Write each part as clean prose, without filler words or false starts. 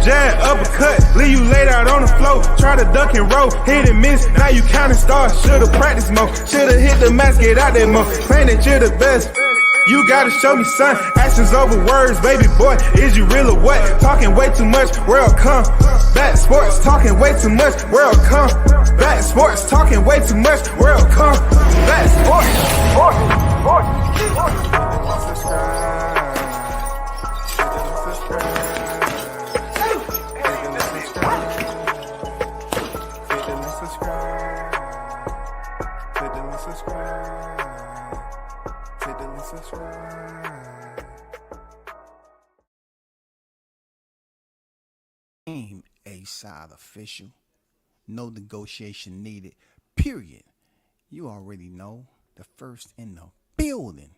jab, uppercut, leave you laid out on the floor. Try to duck and roll, hit and miss, now you counting stars. Should've practiced more, should've hit the mask, get out there more. Claim that you're the best. You gotta show me, son, actions over words, baby boy, is you real or what? Talking way too much, world come back sports, talking way too much, world come back sports, talking way too much, world come back sports. A-side official. No negotiation needed. Period. You already know. The first in the building.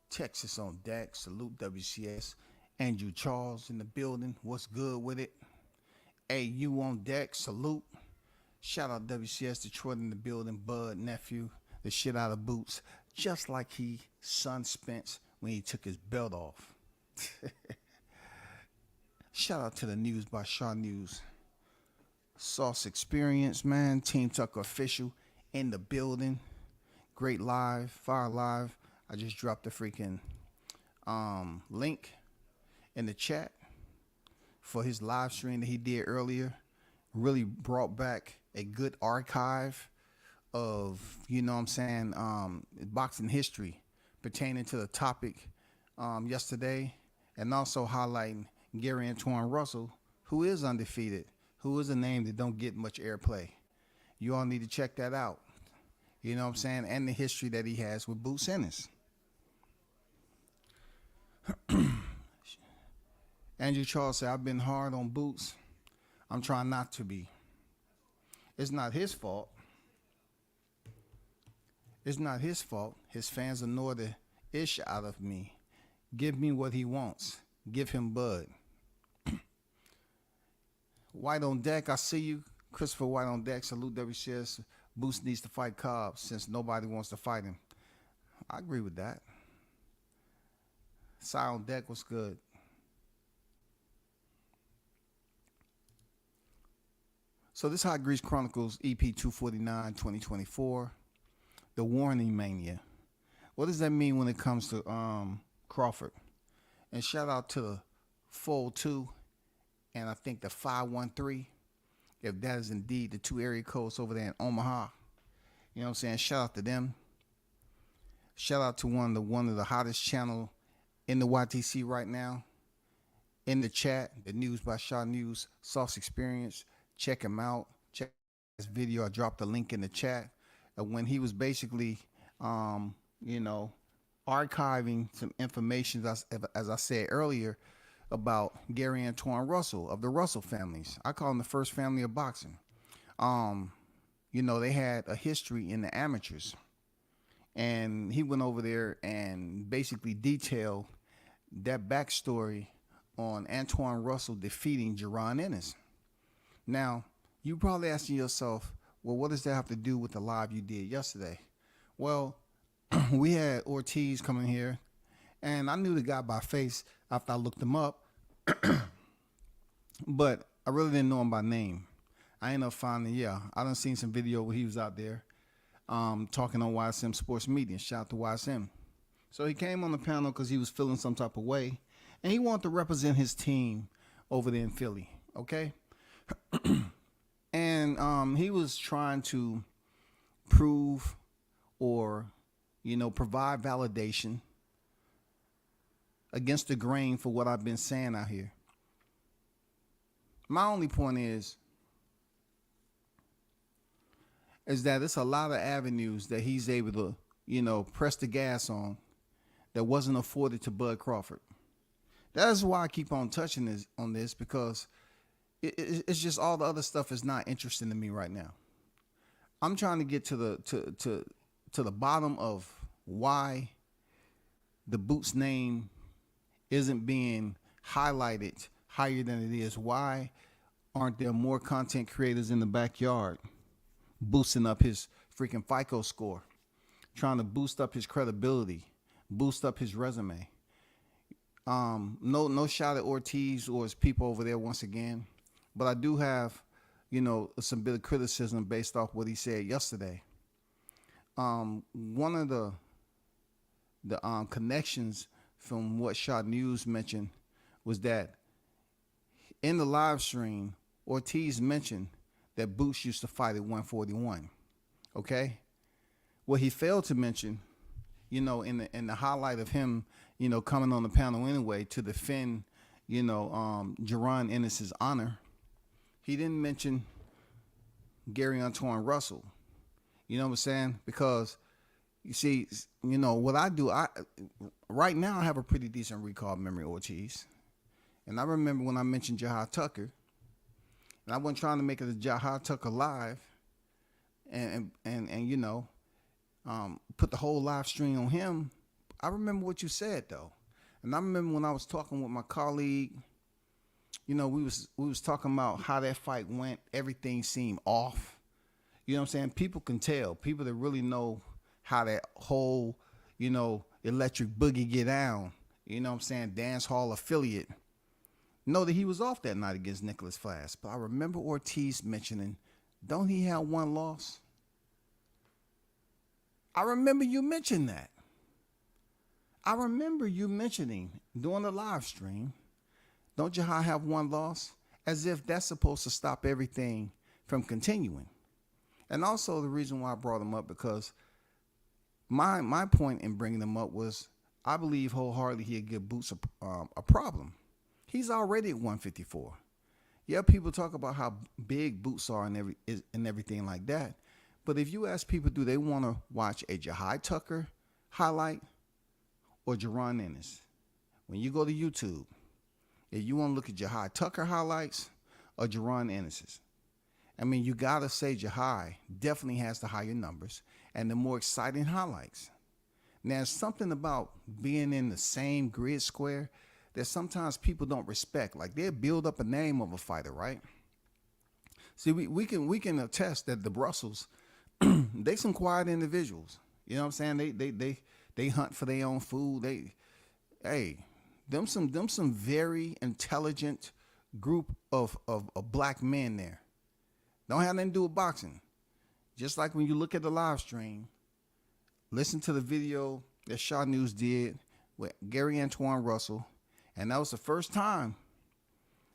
Texas on deck. Salute WCS. Andrew Charles in the building. What's good with it? AU on deck. Salute. Shout out WCS Detroit in the building. Bud, nephew. The shit out of boots. Just like he son Spence when he took his belt off. Shout out to the News by Shaw News. Sauce Experience, man. Team Tucker official in the building. Great live, fire live. I just dropped the freaking link in the chat for his live stream that he did earlier. Really brought back a good archive of, you know what I'm saying, boxing history pertaining to the topic yesterday, and also highlighting Gary Antoine Russell, who is undefeated, who is a name that don't get much airplay. You all need to check that out. You know what I'm saying? And the history that he has with Boots Ennis. Andrew Charles said, I've been hard on Boots. I'm trying not to be. It's not his fault. It's not his fault. His fans annoy the ish out of me. Give me what he wants. Give him Bud. White on deck, I see you. Christopher White on deck. Salute WCS. Boots needs to fight Cobb since nobody wants to fight him. I agree with that. Cy on deck was good. So this Hot Grease Chronicles EP 249 2024. The Warning Mania. What does that mean when it comes to Crawford? And shout out to the 402 and I think the 513, if that is indeed the two area codes over there in Omaha. You know what I'm saying? Shout out to them. Shout out to one of the hottest channel in the YTC right now. In the chat, the News by Shaw News, Sauce Experience. Check him out. Check this video. I dropped the link in the chat. When he was basically, archiving some information, as I said earlier, about Gary Antoine Russell of the Russell families. I call them the first family of boxing. They had a history in the amateurs. And he went over there and basically detailed that backstory on Antoine Russell defeating Jaron Ennis. Now, you probably asking yourself, well, what does that have to do with the live you did yesterday? Well, we had Ortiz coming here, and I knew the guy by face after I looked him up, but I really didn't know him by name. I ended up finding, I done seen some video where he was out there talking on YSM Sports Media. Shout out to YSM. So he came on the panel because he was feeling some type of way, and he wanted to represent his team over there in Philly, okay? And he was trying to prove or, provide validation against the grain for what I've been saying out here. My only point is that it's a lot of avenues that he's able to, press the gas on that wasn't afforded to Bud Crawford. That's why I keep on touching on this because it's just all the other stuff is not interesting to me right now. I'm trying to get to the bottom of why the Boots name isn't being highlighted higher than it is. Why aren't there more content creators in the backyard boosting up his freaking FICO score, trying to boost up his credibility, boost up his resume? No shot at Ortiz or his people over there once again, but I do have, some bit of criticism based off what he said yesterday. One of the connections from what Shot News mentioned was that in the live stream, Ortiz mentioned that Boots used to fight at 141. Okay, what he failed to mention, in the highlight of him, coming on the panel anyway to defend, Jaron Ennis's honor, he didn't mention Gary Antoine Russell. You know what I'm saying? Because you see, what I do, right now I have a pretty decent recall memory, Ortiz. And I remember when I mentioned Jahai Tucker, and I wasn't trying to make it a Jahai Tucker live, and put the whole live stream on him. I remember what you said though, and I remember when I was talking with my colleague. We was talking about how that fight went. Everything seemed off. You know what I'm saying? People can tell. People that really know how that whole, electric boogie get down. You know what I'm saying? Dance hall affiliate. Know that he was off that night against Nicholas Flass. But I remember Ortiz mentioning, don't he have one loss? I remember you mentioned that. I remember you mentioning during the live stream, don't Jahai have one loss? As if that's supposed to stop everything from continuing. And also the reason why I brought him up, because my point in bringing him up was I believe wholeheartedly he'd give Boots a problem. He's already at 154. Yeah, people talk about how big Boots are and everything like that. But if you ask people, do they want to watch a Jahai Tucker highlight or Jaron Ennis? When you go to YouTube, if you want to look at Jahai Tucker highlights or Jaron Ennis's, I mean, you got to say Jahai definitely has the higher numbers and the more exciting highlights. Now, there's something about being in the same grid square that sometimes people don't respect. Like, they'll build up a name of a fighter, right? See, we can attest that the Russells, they some quiet individuals. You know what I'm saying? They hunt for their own food. Them some very intelligent group of black men there. Don't have nothing to do with boxing. Just like when you look at the live stream, listen to the video that Shaw News did with Gary Antoine Russell, and that was the first time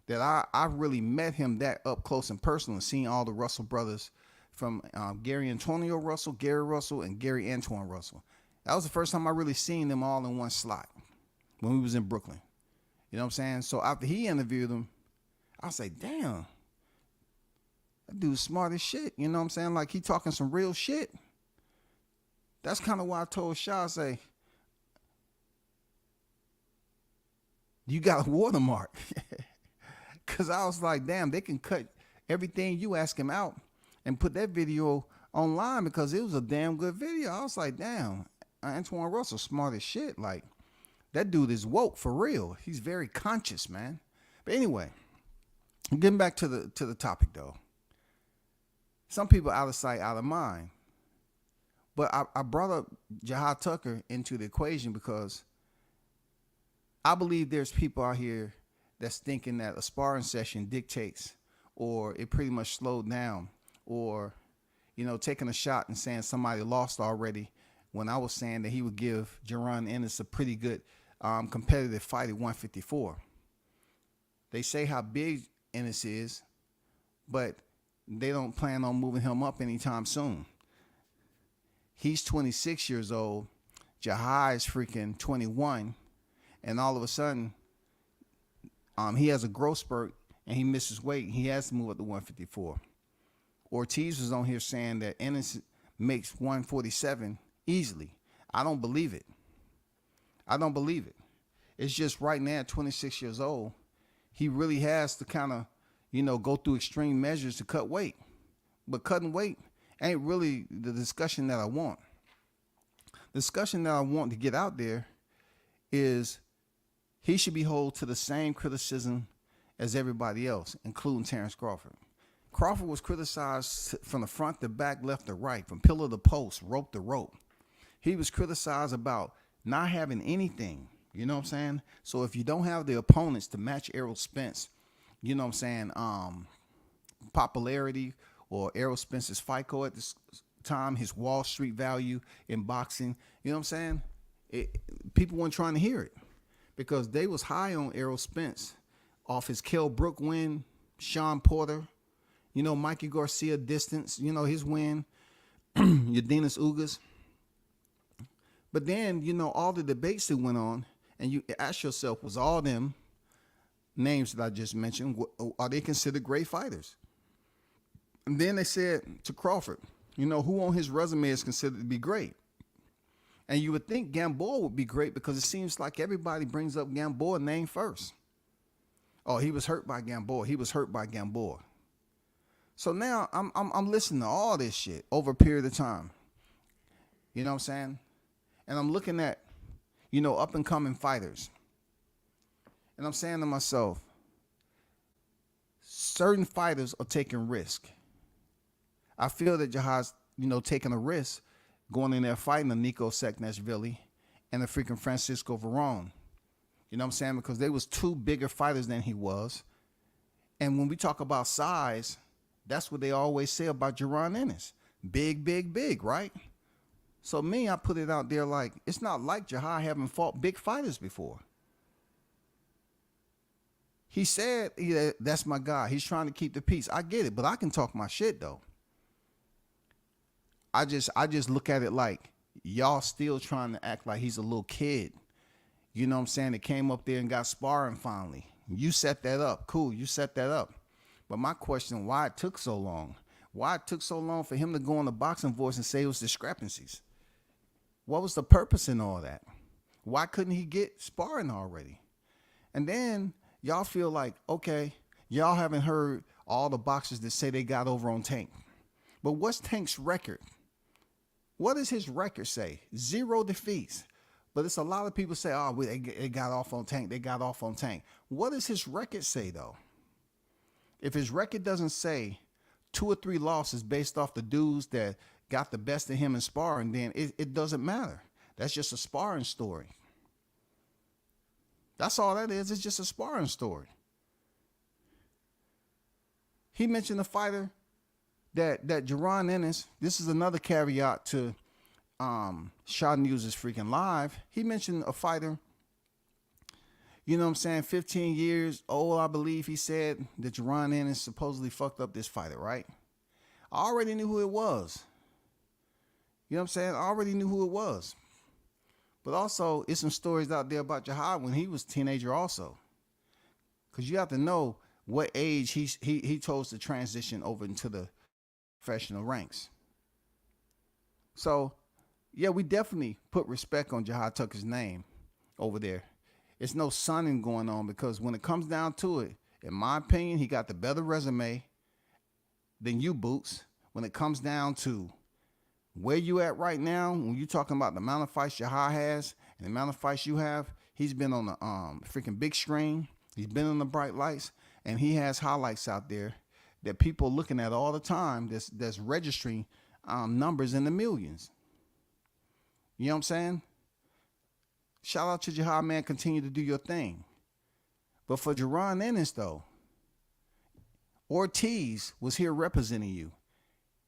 that I really met him that up close and personal and seen all the Russell brothers from Gary Antonio Russell, Gary Russell, and Gary Antoine Russell. That was the first time I really seen them all in one slot when we was in Brooklyn. You know what I'm saying? So after he interviewed them, I say, damn, that dude's smart as shit. You know what I'm saying? Like, he talking some real shit. That's kind of why I told Shaw, I say, you got a watermark. Because I was like, damn, they can cut everything you ask him out and put that video online because it was a damn good video. I was like, damn, Antoine Russell smart as shit. Like, that dude is woke for real. He's very conscious, man. But anyway, getting back to the topic though. Some people out of sight, out of mind. But I brought up Jahai Tucker into the equation because I believe there's people out here that's thinking that a sparring session dictates, or it pretty much slowed down, or, taking a shot and saying somebody lost already, when I was saying that he would give Jaron Ennis a pretty good competitive fight at 154. They say how big Ennis is, but they don't plan on moving him up anytime soon. He's 26 years old. Jahai is freaking 21. And all of a sudden, he has a growth spurt and he misses weight. He has to move up to 154. Ortiz was on here saying that Ennis makes 147 easily. I don't believe it. It's just right now at 26 years old, he really has to kind of, go through extreme measures to cut weight. But cutting weight ain't really the discussion that I want. The discussion that I want to get out there is he should be held to the same criticism as everybody else, including Terrence Crawford. Crawford was criticized from the front to back, left to right, from pillar to post, rope to rope. He was criticized about not having anything, You know what I'm saying? So if you don't have the opponents to match Errol Spence, you know what I'm saying, popularity or Errol Spence's FICO at this time, his Wall Street value in boxing, you know what I'm saying? People weren't trying to hear it because they was high on Errol Spence off his Kell Brook win, Sean Porter, you know, Mikey Garcia distance, you know, his win, Udenis Ugas. But then, you know, all the debates that went on, and you ask yourself, was all them names that I just mentioned, are they considered great fighters? And then they said to Crawford, you know, who on his resume is considered to be great? And you would think Gamboa would be great because it seems like everybody brings up Gamboa's name first. Oh, he was hurt by Gamboa. He was hurt by Gamboa. So now I'm listening to all this shit over a period of time. You know what I'm saying? And I'm looking at, you know, up and coming fighters. And I'm saying to myself, certain fighters are taking risk. I feel that Jihad's, you know, taking a risk going in there fighting a Nico Seknashvili and a freaking Francisco Varone. You know what I'm saying? Because they was two bigger fighters than he was. And when we talk about size, that's what they always say about Jaron Ennis. Big, big, big, right? So me, I put it out there like, it's not like Jihad haven't fought big fighters before. He said, yeah, that's my guy. He's trying to keep the peace. I get it, but I can talk my shit though. I just look at it like y'all still trying to act like he's a little kid. You know what I'm saying? That came up there and got sparring finally. You set that up. Cool, you set that up. But my question, why it took so long? Why it took so long for him to go on the Boxing Voice and say it was discrepancies? What was the purpose in all that? Why couldn't he get sparring already? And then y'all feel like, okay, y'all haven't heard all the boxers that say they got over on Tank. But what's Tank's record? What does his record say? 0 defeats. But it's a lot of people say, oh, they got off on Tank. They got off on Tank. What does his record say, though? If his record doesn't say 2 or 3 losses based off the dudes that got the best of him in sparring, then it doesn't matter. That's just a sparring story. That's all that is. It's just a sparring story. He mentioned a fighter that Jaron Ennis, this is another caveat to Shaw News is freaking live. He mentioned a fighter, you know what I'm saying, 15 years old, I believe he said, that Jaron Ennis supposedly fucked up this fighter, right? I already knew who it was. You know what I'm saying? I already knew who it was. But also, it's some stories out there about Jihad when he was a teenager also. Because you have to know what age he chose to transition over into the professional ranks. So, yeah, we definitely put respect on Jihad Tucker's name over there. It's no sunning going on because when it comes down to it, in my opinion, he got the better resume than you, Boots. When it comes down to where you at right now, when you're talking about the amount of fights Jihad has and the amount of fights you have, he's been on the freaking big screen. He's been on the bright lights, and he has highlights out there that people are looking at all the time that's registering numbers in the millions. You know what I'm saying? Shout out to Jihad, man. Continue to do your thing. But for Jaron Ennis, though, Ortiz was here representing you.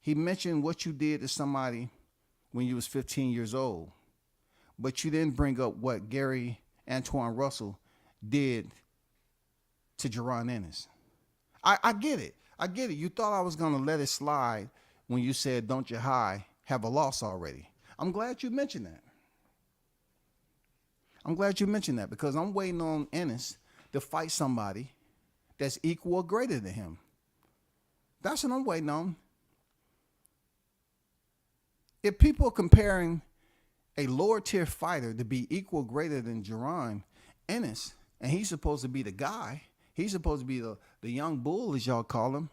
He mentioned what you did to somebody when you was 15 years old. But you didn't bring up what Gary Antoine Russell did to Jaron Ennis. I get it. I get it. You thought I was going to let it slide when you said, don't Jihad have a loss already. I'm glad you mentioned that. I'm glad you mentioned that because I'm waiting on Ennis to fight somebody that's equal or greater than him. That's what I'm waiting on. If people are comparing a lower tier fighter to be equal or greater than Jaron Ennis, and he's supposed to be the guy, he's supposed to be the young bull, as y'all call him,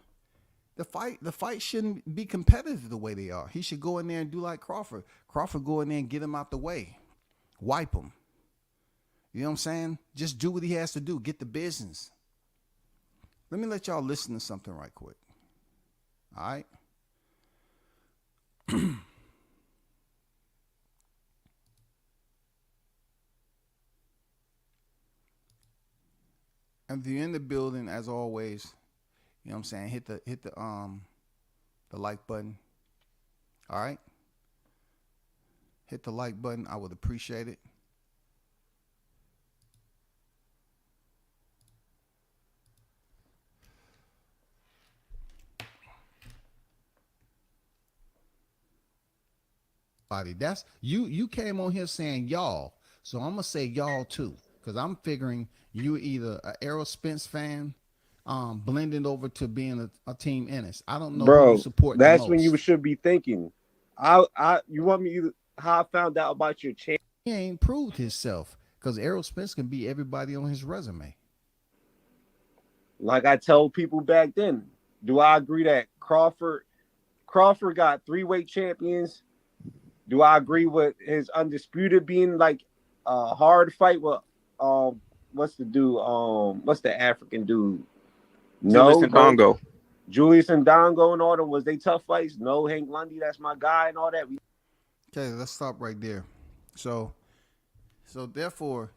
the fight shouldn't be competitive the way they are. He should go in there and do like Crawford. Crawford go in there and get him out the way. Wipe him. You know what I'm saying? Just do what he has to do. Get the business. Let me let y'all listen to something right quick. All right? if you're in the building, as always, you know what I'm saying, hit the like button. All right? Hit the like button. I would appreciate it. That's you came on here saying y'all. So I'm gonna say y'all too. Cause I'm figuring you either an Errol Spence fan, blending over to being a team Ennis. I don't know who you Bro, support the that's when you most. should be thinking. You want me to, how I found out about your champ? He ain't proved himself. Cause Errol Spence can beat everybody on his resume. Like I told people back then, do I agree that Crawford got 3-weight champions? Do I agree with his undisputed being like a hard fight with what's the dude what's the African dude? Julius No, and Dongo. Julius and Dongo and all them, was they tough fights? No, Hank Lundy, that's my guy and all that. Okay, let's stop right there. So therefore,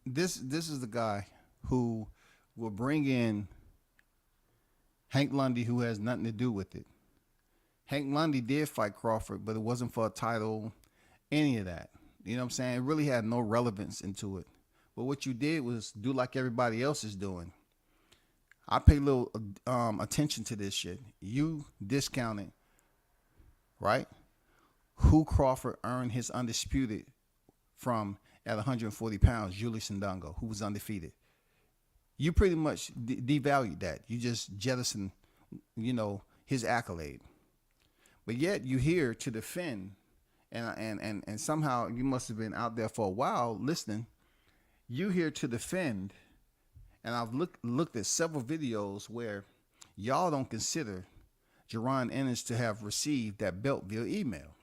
this is the guy who will bring in Hank Lundy, who has nothing to do with it. Hank Lundy did fight Crawford, but it wasn't for a title, any of that. You know what I'm saying? It really had no relevance into it. But what you did was do like everybody else is doing. I pay little attention to this shit. You discounted, right? Who Crawford earned his undisputed from at 140 pounds, Julius Ndongo, who was undefeated. You pretty much devalued that. You just jettisoned, his accolade. But yet you here to defend, and somehow you must have been out there for a while listening. You here to defend, and I've looked at several videos where y'all don't consider Jaron Ennis to have received that belt via email.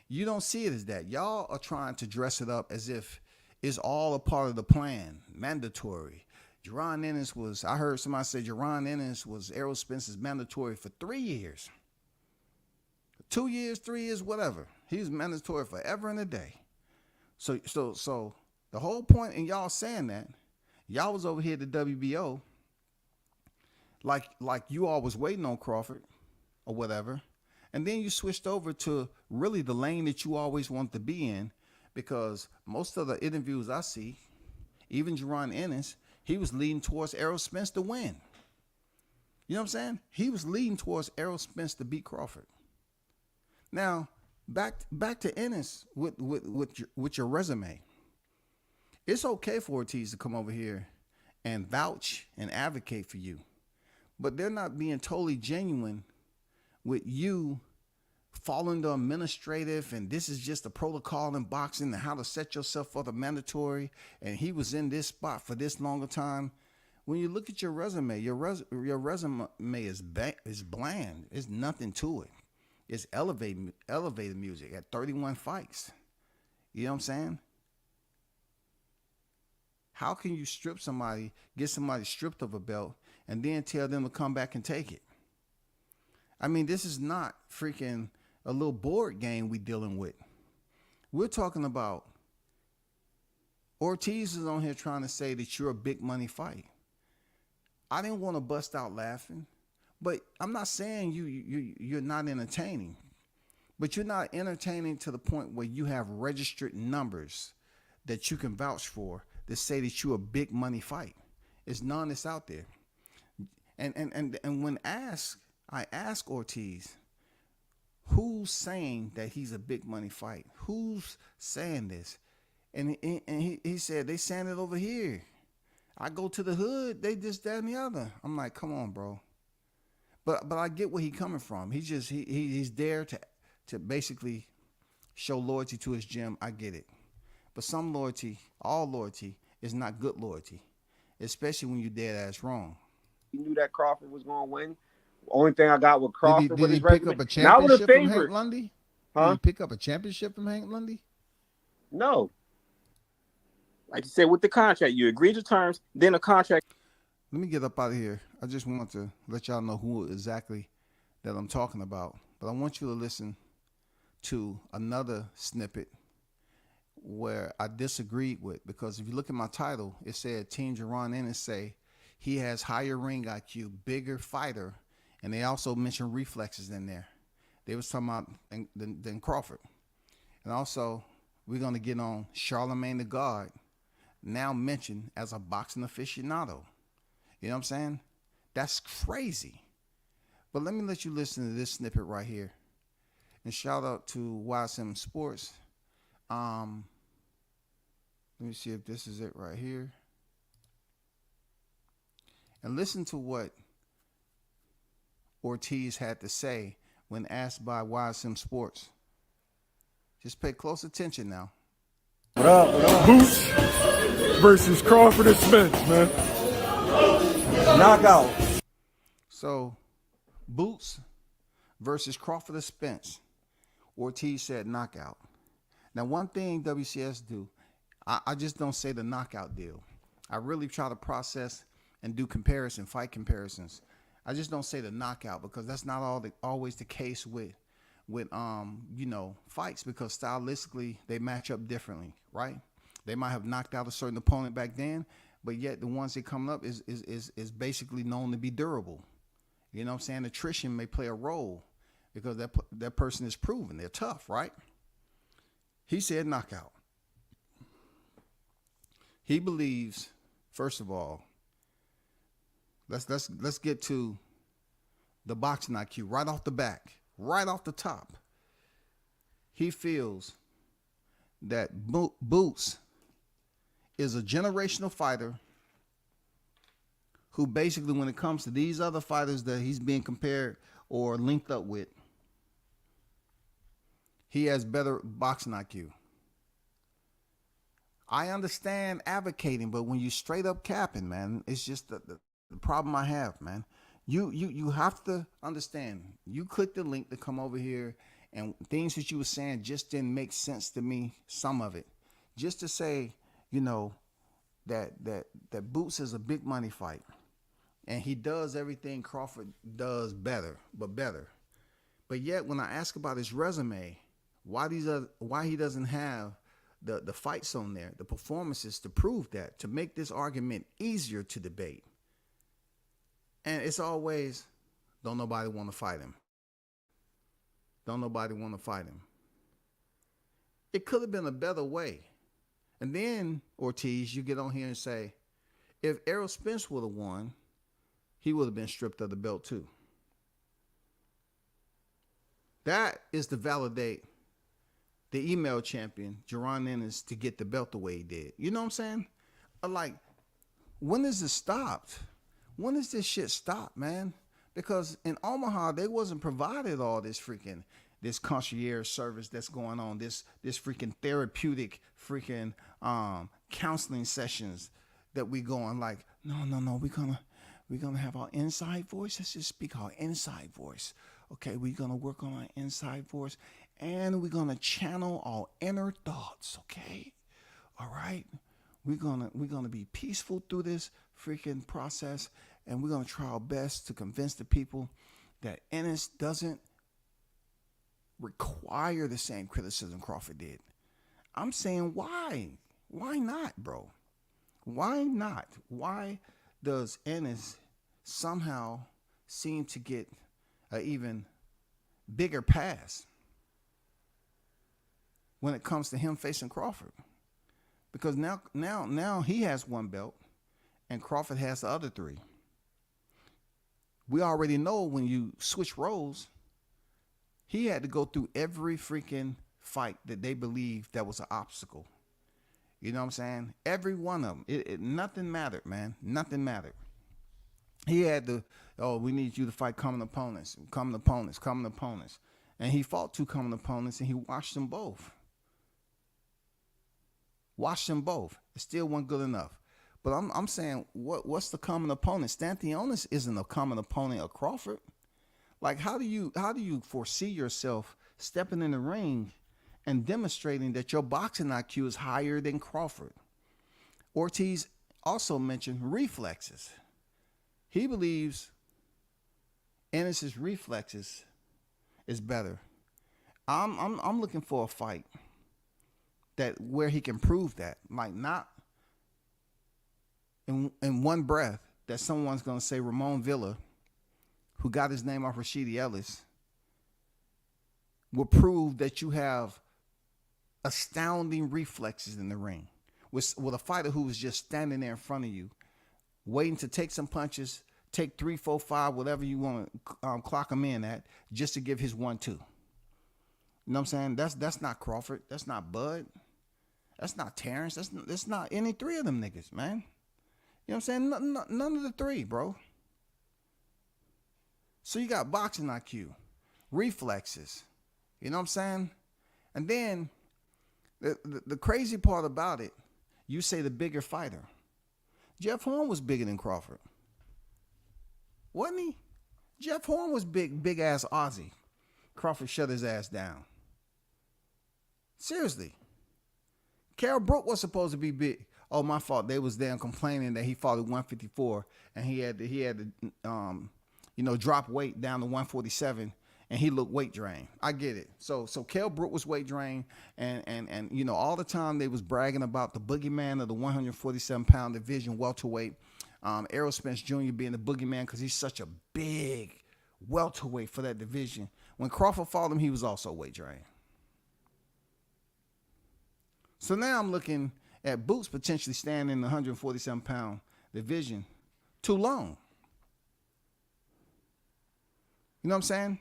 You don't see it as that. Y'all are trying to dress it up as if it's all a part of the plan, mandatory. Jaron Ennis was, I heard somebody say Jaron Ennis was Errol Spence's mandatory for 3 years. 2 years, 3 years, whatever. He was mandatory forever and a day. So the whole point in y'all saying that, y'all was over here at the WBO like you all was waiting on Crawford or whatever. And then you switched over to really the lane that you always wanted to be in, because most of the interviews I see, even Jaron Ennis, he was leading towards Errol Spence to win. You know what I'm saying? He was leading towards Errol Spence to beat Crawford. Now, back to Ennis with your resume. It's okay for Ortiz to come over here and vouch and advocate for you, but they're not being totally genuine with you following the administrative, and this is just a protocol in boxing and how to set yourself for the mandatory, and he was in this spot for this longer time. When you look at your resume, your resume is bland. There's nothing to it. It's elevated music at 31 fights. You know what I'm saying? How can you get somebody stripped of a belt, and then tell them to come back and take it? I mean, this is not freaking a little board game we dealing with. We're talking about Ortiz is on here trying to say that you're a big money fight. I didn't want to bust out laughing, but I'm not saying you're not entertaining, but you're not entertaining to the point where you have registered numbers that you can vouch for that say that you're a big money fight. It's none that's out there. And when I ask Ortiz, who's saying that he's a big money fight? Who's saying this? And he said, they saying it over here. I go to the hood, they this, that, and the other. I'm like, come on, bro. But I get where he's coming from. He's there to basically show loyalty to his gym. I get it. But some loyalty, all loyalty, is not good loyalty, especially when you're dead ass wrong. He knew that Crawford was going to win. Only thing I got with Crawford Did he his pick resume, up a not with a championship from Hank favorite, Lundy? huh? Did he pick up a championship from Hank Lundy? No. Like you said, with the contract, you agree to terms, then a contract. Let me get up out of here. I just want to let y'all know who exactly that I'm talking about. But I want you to listen to another snippet where I disagreed with, because if you look at my title, it said Team Jaron Ennis say He has higher ring IQ, bigger fighter, and they also mentioned reflexes in there. They was talking about than Crawford. And also, we're going to get on Charlemagne the God, now mentioned as a boxing aficionado. You know what I'm saying? That's crazy. But let me let you listen to this snippet right here. And shout out to YSM Sports. Let me see if this is it right here. And listen to what Ortiz had to say when asked by YSM Sports. Just pay close attention now. What up? Boots versus Crawford and Spence, man. Knockout. So, Boots versus Crawford and Spence. Ortiz said knockout. Now, one thing WCS do, I just don't say the knockout deal. I really try to process and do fight comparisons. I just don't say the knockout because that's not always the case with fights, because stylistically they match up differently, right? They might have knocked out a certain opponent back then, but yet the ones that come up is basically known to be durable. You know what I'm saying? Attrition may play a role because that person is proven. They're tough, right? He said knockout. He believes, first of all, let's get to the boxing IQ right off the back, right off the top. He feels that Boots is a generational fighter who basically, when it comes to these other fighters that he's being compared or linked up with, he has better boxing IQ. I understand advocating, but when you straight up capping, man, it's just the problem I have, man. You have to understand. You click the link to come over here, and things that you were saying just didn't make sense to me. Some of it, just to say, that Boots is a big money fight, and he does everything Crawford does better. But yet, when I ask about his resume, why he doesn't have the fights on there, the performances to prove that, to make this argument easier to debate. And it's always, don't nobody want to fight him. Don't nobody want to fight him. It could have been a better way. And then, Ortiz, you get on here and say, if Errol Spence would have won, he would have been stripped of the belt too. That is to validate the email champion, Jaron Ennis, to get the belt the way he did. You know what I'm saying? Like, when is this stopped? When does this shit stop, man? Because in Omaha, they wasn't provided all this concierge service that's going on, this freaking therapeutic freaking counseling sessions that we going like, no, we're gonna have our inside voice. Let's just speak our inside voice. Okay, we're gonna work on our inside voice, and we're gonna channel our inner thoughts. Okay, all right. We're gonna be peaceful through this freaking process, and we're gonna try our best to convince the people that Ennis doesn't require the same criticism Crawford did. I'm saying why? Why not, bro? Why not? Why does Ennis somehow seem to get an even bigger pass when it comes to him facing Crawford? Because now he has one belt and Crawford has the other three. We already know when you switch roles, he had to go through every freaking fight that they believed that was an obstacle. You know what I'm saying? Every one of them. Nothing mattered, man. Nothing mattered. He had to, we need you to fight common opponents. And he fought two common opponents and he watched them both. It still wasn't good enough. But I'm saying, what's the common opponent? Stanthionis isn't a common opponent of Crawford. Like, how do you foresee yourself stepping in the ring and demonstrating that your boxing IQ is higher than Crawford? Ortiz also mentioned reflexes. He believes Ennis's reflexes is better. I'm looking for a fight where he can prove that, like not in one breath that someone's going to say Ramon Villa, who got his name off Rashidi Ellis, will prove that you have astounding reflexes in the ring with a fighter who was just standing there in front of you, waiting to take some punches, take 3, 4, 5, whatever you want to clock him in at, just to give his 1-2. You know what I'm saying? That's not Crawford. That's not Bud. That's not Terrence. That's not any three of them niggas, man. You know what I'm saying? None of the three, bro. So you got boxing IQ, reflexes. You know what I'm saying? And then the crazy part about it, you say the bigger fighter. Jeff Horn was bigger than Crawford. Wasn't he? Jeff Horn was big ass Aussie. Crawford shut his ass down. Seriously. Carol Brook was supposed to be big. Oh, my fault. They was damn complaining that he fought at 154 and he had to drop weight down to 147 and he looked weight drained. I get it. So Kell Brook was weight drained and all the time they was bragging about the boogeyman of the 147-pound division welterweight. Errol Spence Jr. being the boogeyman because he's such a big welterweight for that division. When Crawford fought him, he was also weight drained. So now I'm looking at Boots potentially staying in the 147-pound division too long. You know what I'm saying?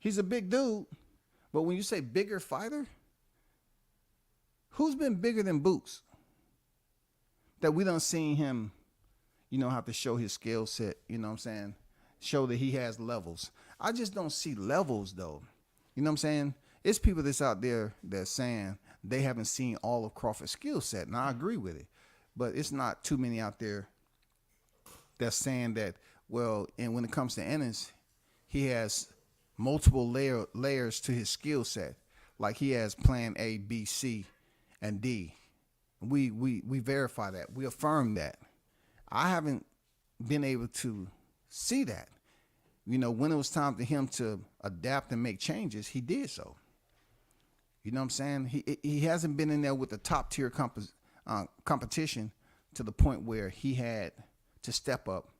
He's a big dude, but when you say bigger fighter, who's been bigger than Boots? That we done seen him, have to show his skill set, you know what I'm saying? Show that he has levels. I just don't see levels though. You know what I'm saying? It's people that's out there that's saying they haven't seen all of Crawford's skill set, and I agree with it. But it's not too many out there that's saying that, well, and when it comes to Ennis, he has multiple layers to his skill set. Like he has plan A, B, C, and D. We verify that. We affirm that. I haven't been able to see that. When it was time for him to adapt and make changes, he did so. You know what I'm saying? He hasn't been in there with the top tier competition to the point where he had to step up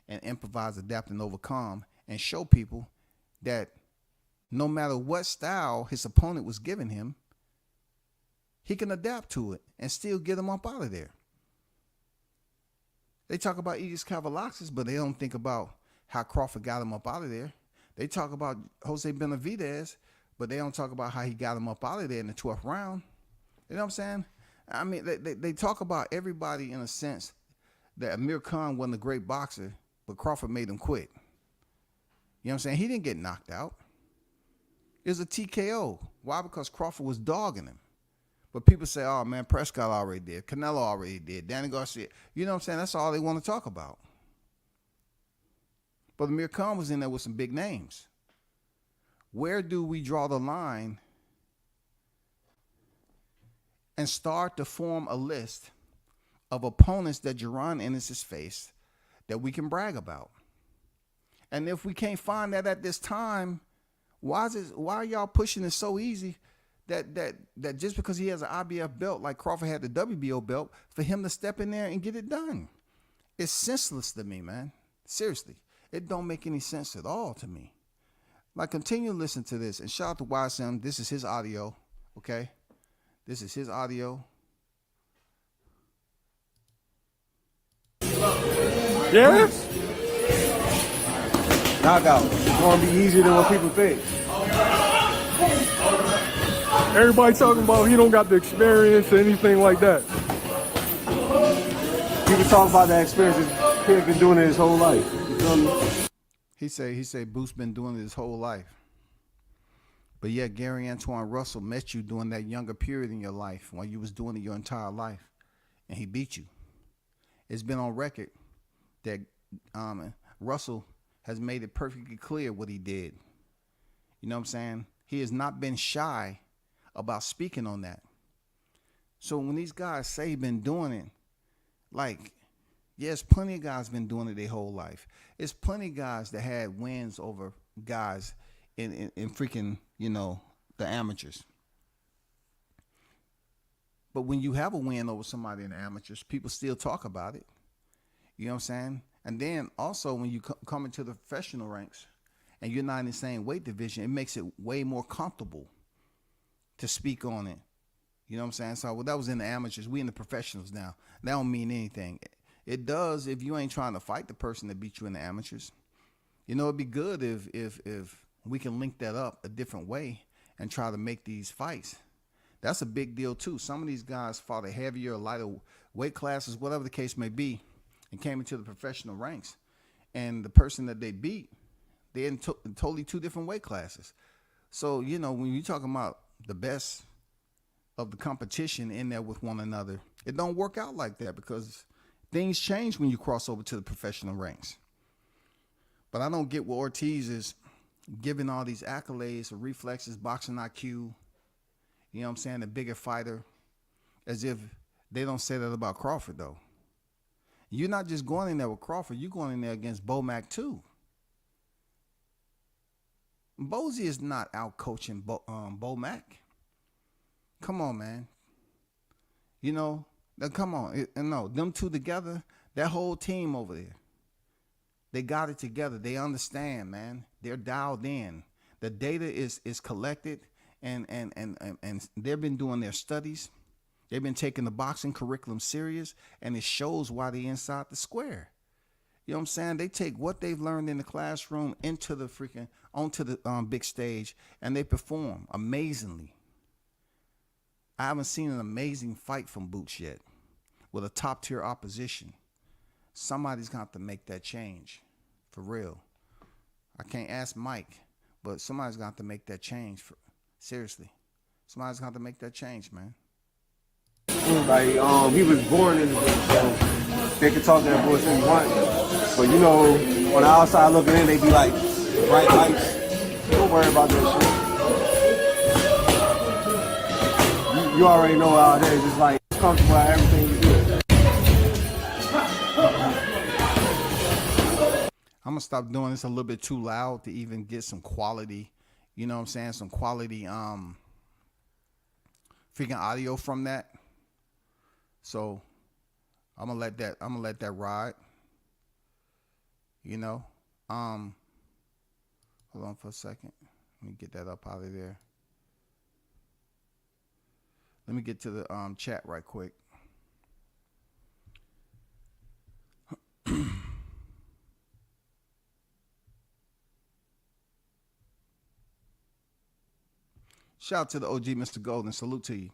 and improvise, adapt, and overcome and show people that no matter what style his opponent was giving him, he can adapt to it and still get him up out of there. They talk about Aegis Kavalaxis, but they don't think about how Crawford got him up out of there. They talk about Jose Benavidez, but they don't talk about how he got him up out of there in the 12th round. You know what I'm saying? I mean, they talk about everybody in a sense that Amir Khan wasn't a great boxer, but Crawford made him quit. You know what I'm saying? He didn't get knocked out. It was a TKO. Why? Because Crawford was dogging him. But people say, oh, man, Prescott already did. Canelo already did. Danny Garcia. You know what I'm saying? That's all they want to talk about. But Amir Khan was in there with some big names. Where do we draw the line and start to form a list of opponents that Jaron Ennis has faced that we can brag about? And if we can't find that at this time, why are y'all pushing it so easy that just because he has an IBF belt like Crawford had the WBO belt, for him to step in there and get it done? It's senseless to me, man. Seriously. It don't make any sense at all to me. Like, continue to listen to this. And shout out to YSM. This is his audio, okay? This is his audio. Yeah? Knockout. It's going to be easier than what people think. Everybody talking about he don't got the experience or anything like that. People talk about that experience. This kid been doing it his whole life. You feel me? He say Boots been doing it his whole life. But yet Gary Antoine Russell met you during that younger period in your life when you was doing it your entire life, and he beat you. It's been on record that Russell has made it perfectly clear what he did. You know what I'm saying? He has not been shy about speaking on that. So when these guys say he's been doing it, like, yes, plenty of guys been doing it their whole life. It's plenty of guys that had wins over guys in freaking, the amateurs. But when you have a win over somebody in the amateurs, people still talk about it. You know what I'm saying? And then also when you come into the professional ranks and you're not in the same weight division, it makes it way more comfortable to speak on it. You know what I'm saying? So that was in the amateurs. We in the professionals now. That don't mean anything. It does if you ain't trying to fight the person that beat you in the amateurs. You know, it'd be good if we can link that up a different way and try to make these fights. That's a big deal too. Some of these guys fought a heavier or lighter weight classes, whatever the case may be, and came into the professional ranks. And the person that they beat, they're in totally two different weight classes. So, you know, when you're talking about the best of the competition in there with one another, it don't work out like that because things change when you cross over to the professional ranks. But I don't get what Ortiz is giving all these accolades of reflexes, boxing IQ, you know what I'm saying, the bigger fighter, as if they don't say that about Crawford, though. You're not just going in there with Crawford, you're going in there against Bomac, too. Bozy is not out coaching Bomac. Come on, man. You know, come on. No, them two together, that whole team over there, they got it together. They understand, man. They're dialed in. The data is collected, and they've been doing their studies. They've been taking the boxing curriculum serious, and it shows why they're inside the square. You know what I'm saying? They take what they've learned in the classroom onto the big stage, and they perform amazingly. I haven't seen an amazing fight from Boots yet with a top-tier opposition. Somebody's got to make that change, for real. I can't ask Mike, but somebody's got to make that change. Seriously. Somebody's got to make that change, man. Like, he was born in the game, so they can talk that bullshit they want. But, you know, on the outside looking in, they be like, bright lights. Don't worry about that shit. You already know out there, just like, comfortable at everything you do. I'm going to stop doing this a little bit too loud to even get some quality, you know what I'm saying, some quality freaking audio from that. So I'm gonna let that ride. You know. Hold on for a second. Let me get that up out of there. Let me get to the chat right quick. Shout out to the OG Mr. Golden. Salute to you.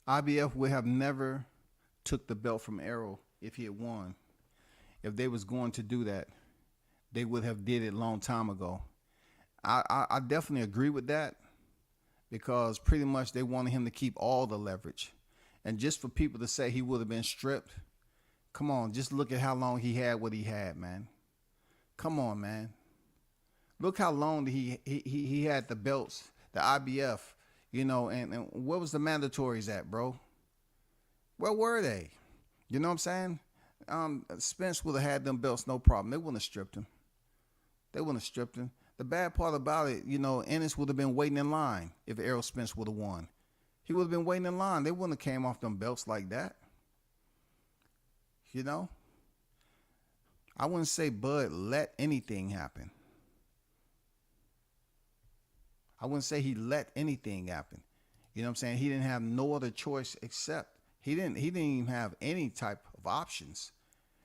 IBF would have never took the belt from Errol if he had won. If they was going to do that, they would have did it a long time ago. I definitely agree with that because pretty much they wanted him to keep all the leverage. And just for people to say he would have been stripped, come on, just look at how long he had what he had, man. Come on, man. Look how long he had the belts, the IBF. You know, and where was the mandatories at, bro? Where were they? You know what I'm saying? Spence would have had them belts, no problem. They wouldn't have stripped him. They wouldn't have stripped him. The bad part about it, you know, Ennis would have been waiting in line if Errol Spence would have won. He would have been waiting in line. They wouldn't have came off them belts like that. You know? I wouldn't say Bud let anything happen. I wouldn't say he let anything happen. You know what I'm saying? He didn't have no other choice except he didn't even have any type of options.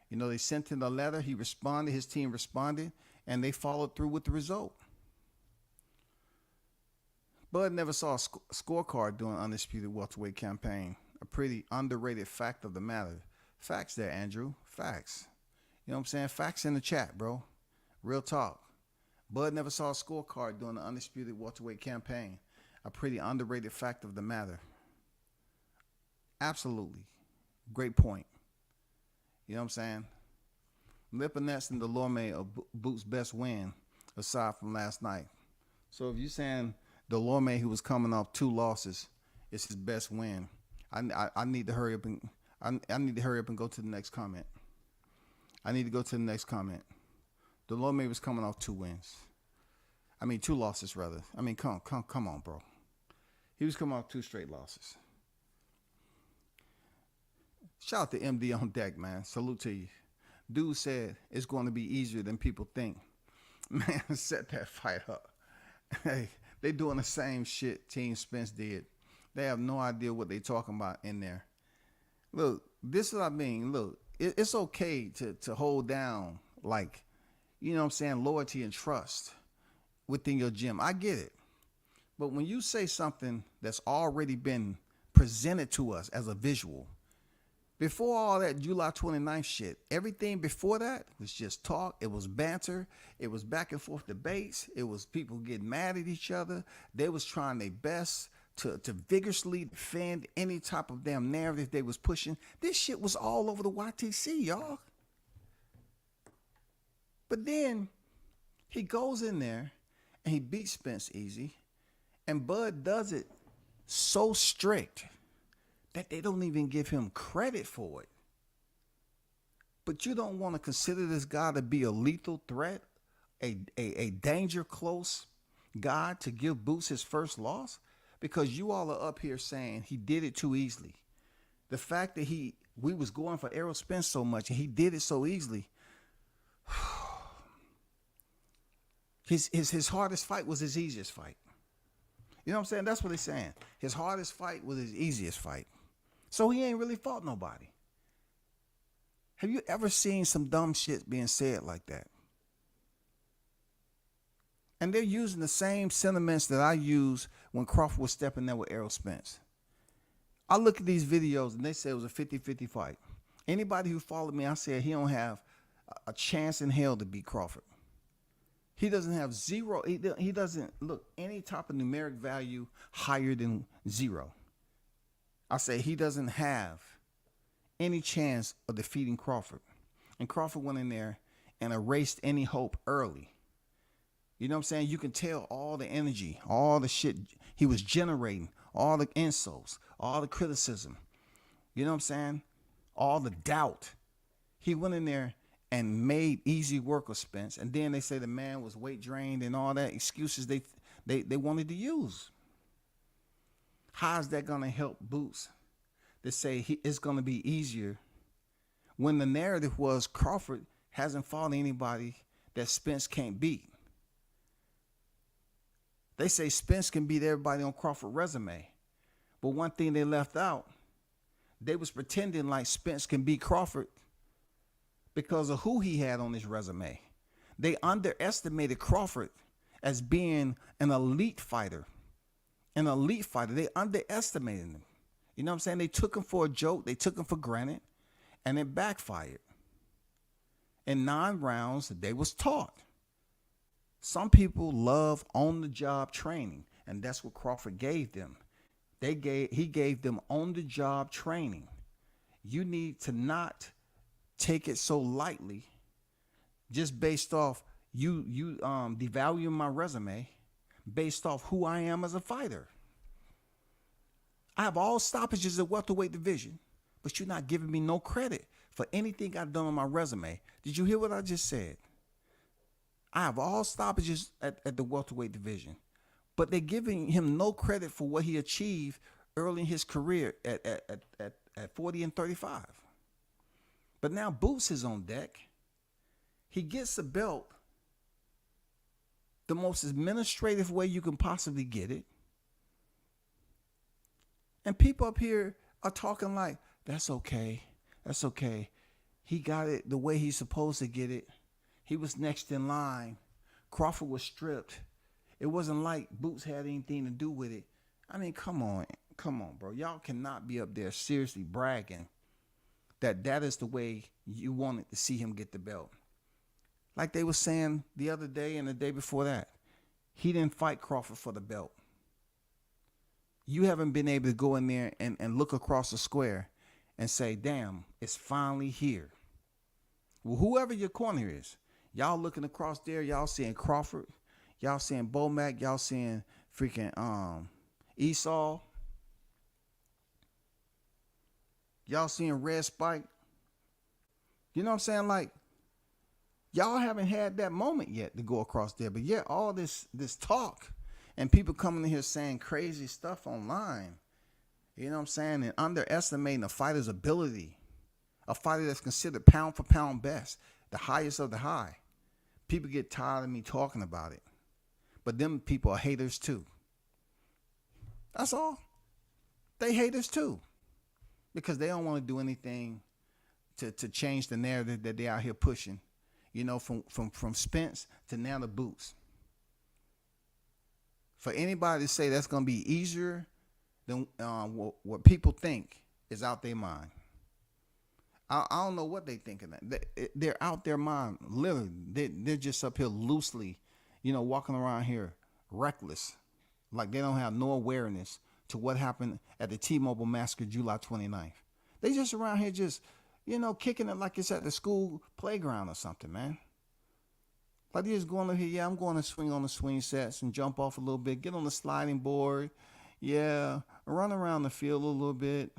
You know, they sent him a letter, he responded, his team responded, and they followed through with the result. Bud never saw a scorecard during Undisputed Welterweight campaign. A pretty underrated fact of the matter. Facts there, Andrew. Facts. You know what I'm saying? Facts in the chat, bro. Real talk. Bud never saw a scorecard during the Undisputed Welterweight campaign. A pretty underrated fact of the matter. Absolutely. Great point. You know what I'm saying? Lipinets and Delorme are Boots' best win aside from last night. So if you're saying Delorme, who was coming off 2 losses, is his best win, I need to hurry up and I need to hurry up and go to the next comment. I need to go to the next comment. Delorme was coming off 2 wins. I mean 2 losses rather. I mean come on, bro. He was coming off 2 straight losses. Shout out to MD on deck, man. Salute to you. Dude said it's going to be easier than people think. Man, set that fight up. Hey, they doing the same shit Team Spence did. They have no idea what they talking about in there. Look, this is what I mean. Look, it's okay to hold down, like, you know what I'm saying, loyalty and trust within your gym. I get it. But when you say something that's already been presented to us as a visual, before all that July 29th shit, everything before that was just talk. It was banter. It was back and forth debates. It was people getting mad at each other. They was trying their best to vigorously defend any type of damn narrative they was pushing. This shit was all over the YTC, y'all. But then he goes in there and he beats Spence easy. And Bud does it so strict that they don't even give him credit for it. But you don't want to consider this guy to be a lethal threat, a danger close guy to give Boots his first loss? Because you all are up here saying he did it too easily. The fact that we was going for Errol Spence so much and he did it so easily. His hardest fight was his easiest fight. You know what I'm saying? That's what they're saying. His hardest fight was his easiest fight. So he ain't really fought nobody. Have you ever seen some dumb shit being said like that? And they're using the same sentiments that I used when Crawford was stepping there with Errol Spence. I look at these videos and they say it was a 50-50 fight. Anybody who followed me, I said he don't have a chance in hell to beat Crawford. He doesn't have zero. He doesn't look any type of numeric value higher than 0. I say he doesn't have any chance of defeating Crawford. And Crawford went in there and erased any hope early. You know what I'm saying? You can tell all the energy, all the shit he was generating, all the insults, all the criticism. You know what I'm saying? All the doubt. He went in there and made easy work of Spence. And then they say the man was weight drained and all that excuses they wanted to use. How is that going to help Boots to say it's going to be easier when the narrative was Crawford hasn't fought anybody that Spence can't beat? They say Spence can beat everybody on Crawford's resume. But one thing they left out, they was pretending like Spence can beat Crawford because of who he had on his resume. They underestimated Crawford as being an elite fighter. An elite fighter. They underestimated him. You know what I'm saying? They took him for a joke. They took him for granted. And it backfired. In 9 rounds, they was taught. Some people love on-the-job training. And that's what Crawford gave them. He gave them on-the-job training. You need to not take it so lightly just based off you devaluing my resume based off who I am as a fighter. I have all stoppages at welterweight division, but you're not giving me no credit for anything I've done on my resume. Did you hear what I just said? I have all stoppages at the welterweight division, but they're giving him no credit for what he achieved early in his career at 40 and 35. But now Boots is on deck. He gets the belt the most administrative way you can possibly get it. And people up here are talking like, that's okay. That's okay. He got it the way he's supposed to get it. He was next in line. Crawford was stripped. It wasn't like Boots had anything to do with it. I mean, come on, bro. Y'all cannot be up there seriously bragging that is the way you wanted to see him get the belt. Like they were saying the other day and the day before that, he didn't fight Crawford for the belt. You haven't been able to go in there and look across the square and say, damn, it's finally here. Whoever your corner is, y'all looking across there, y'all seeing Crawford, y'all seeing Bomac, y'all seeing freaking Esau, y'all seeing Red Spike. You know what I'm saying? Like, y'all haven't had that moment yet to go across there. But yet all this talk and people coming in here saying crazy stuff online, you know what I'm saying, and underestimating a fighter's ability. A fighter that's considered pound for pound best, the highest of the high. People get tired of me talking about it. But them people are haters too. That's all. They haters too. Because they don't want to do anything to change the narrative that they out here pushing. You know, from Spence to now the Boots. For anybody to say that's going to be easier than what people think is out their mind. I don't know what they thinking. They're out their mind. Literally, they're just up here loosely, you know, walking around here reckless, like they don't have no awareness to what happened at the T-Mobile Massacre July 29th. They just around here just, you know, kicking it like it's at the school playground or something, man. Like they just going over here, yeah, I'm going to swing on the swing sets and jump off a little bit, get on the sliding board, yeah, run around the field a little bit.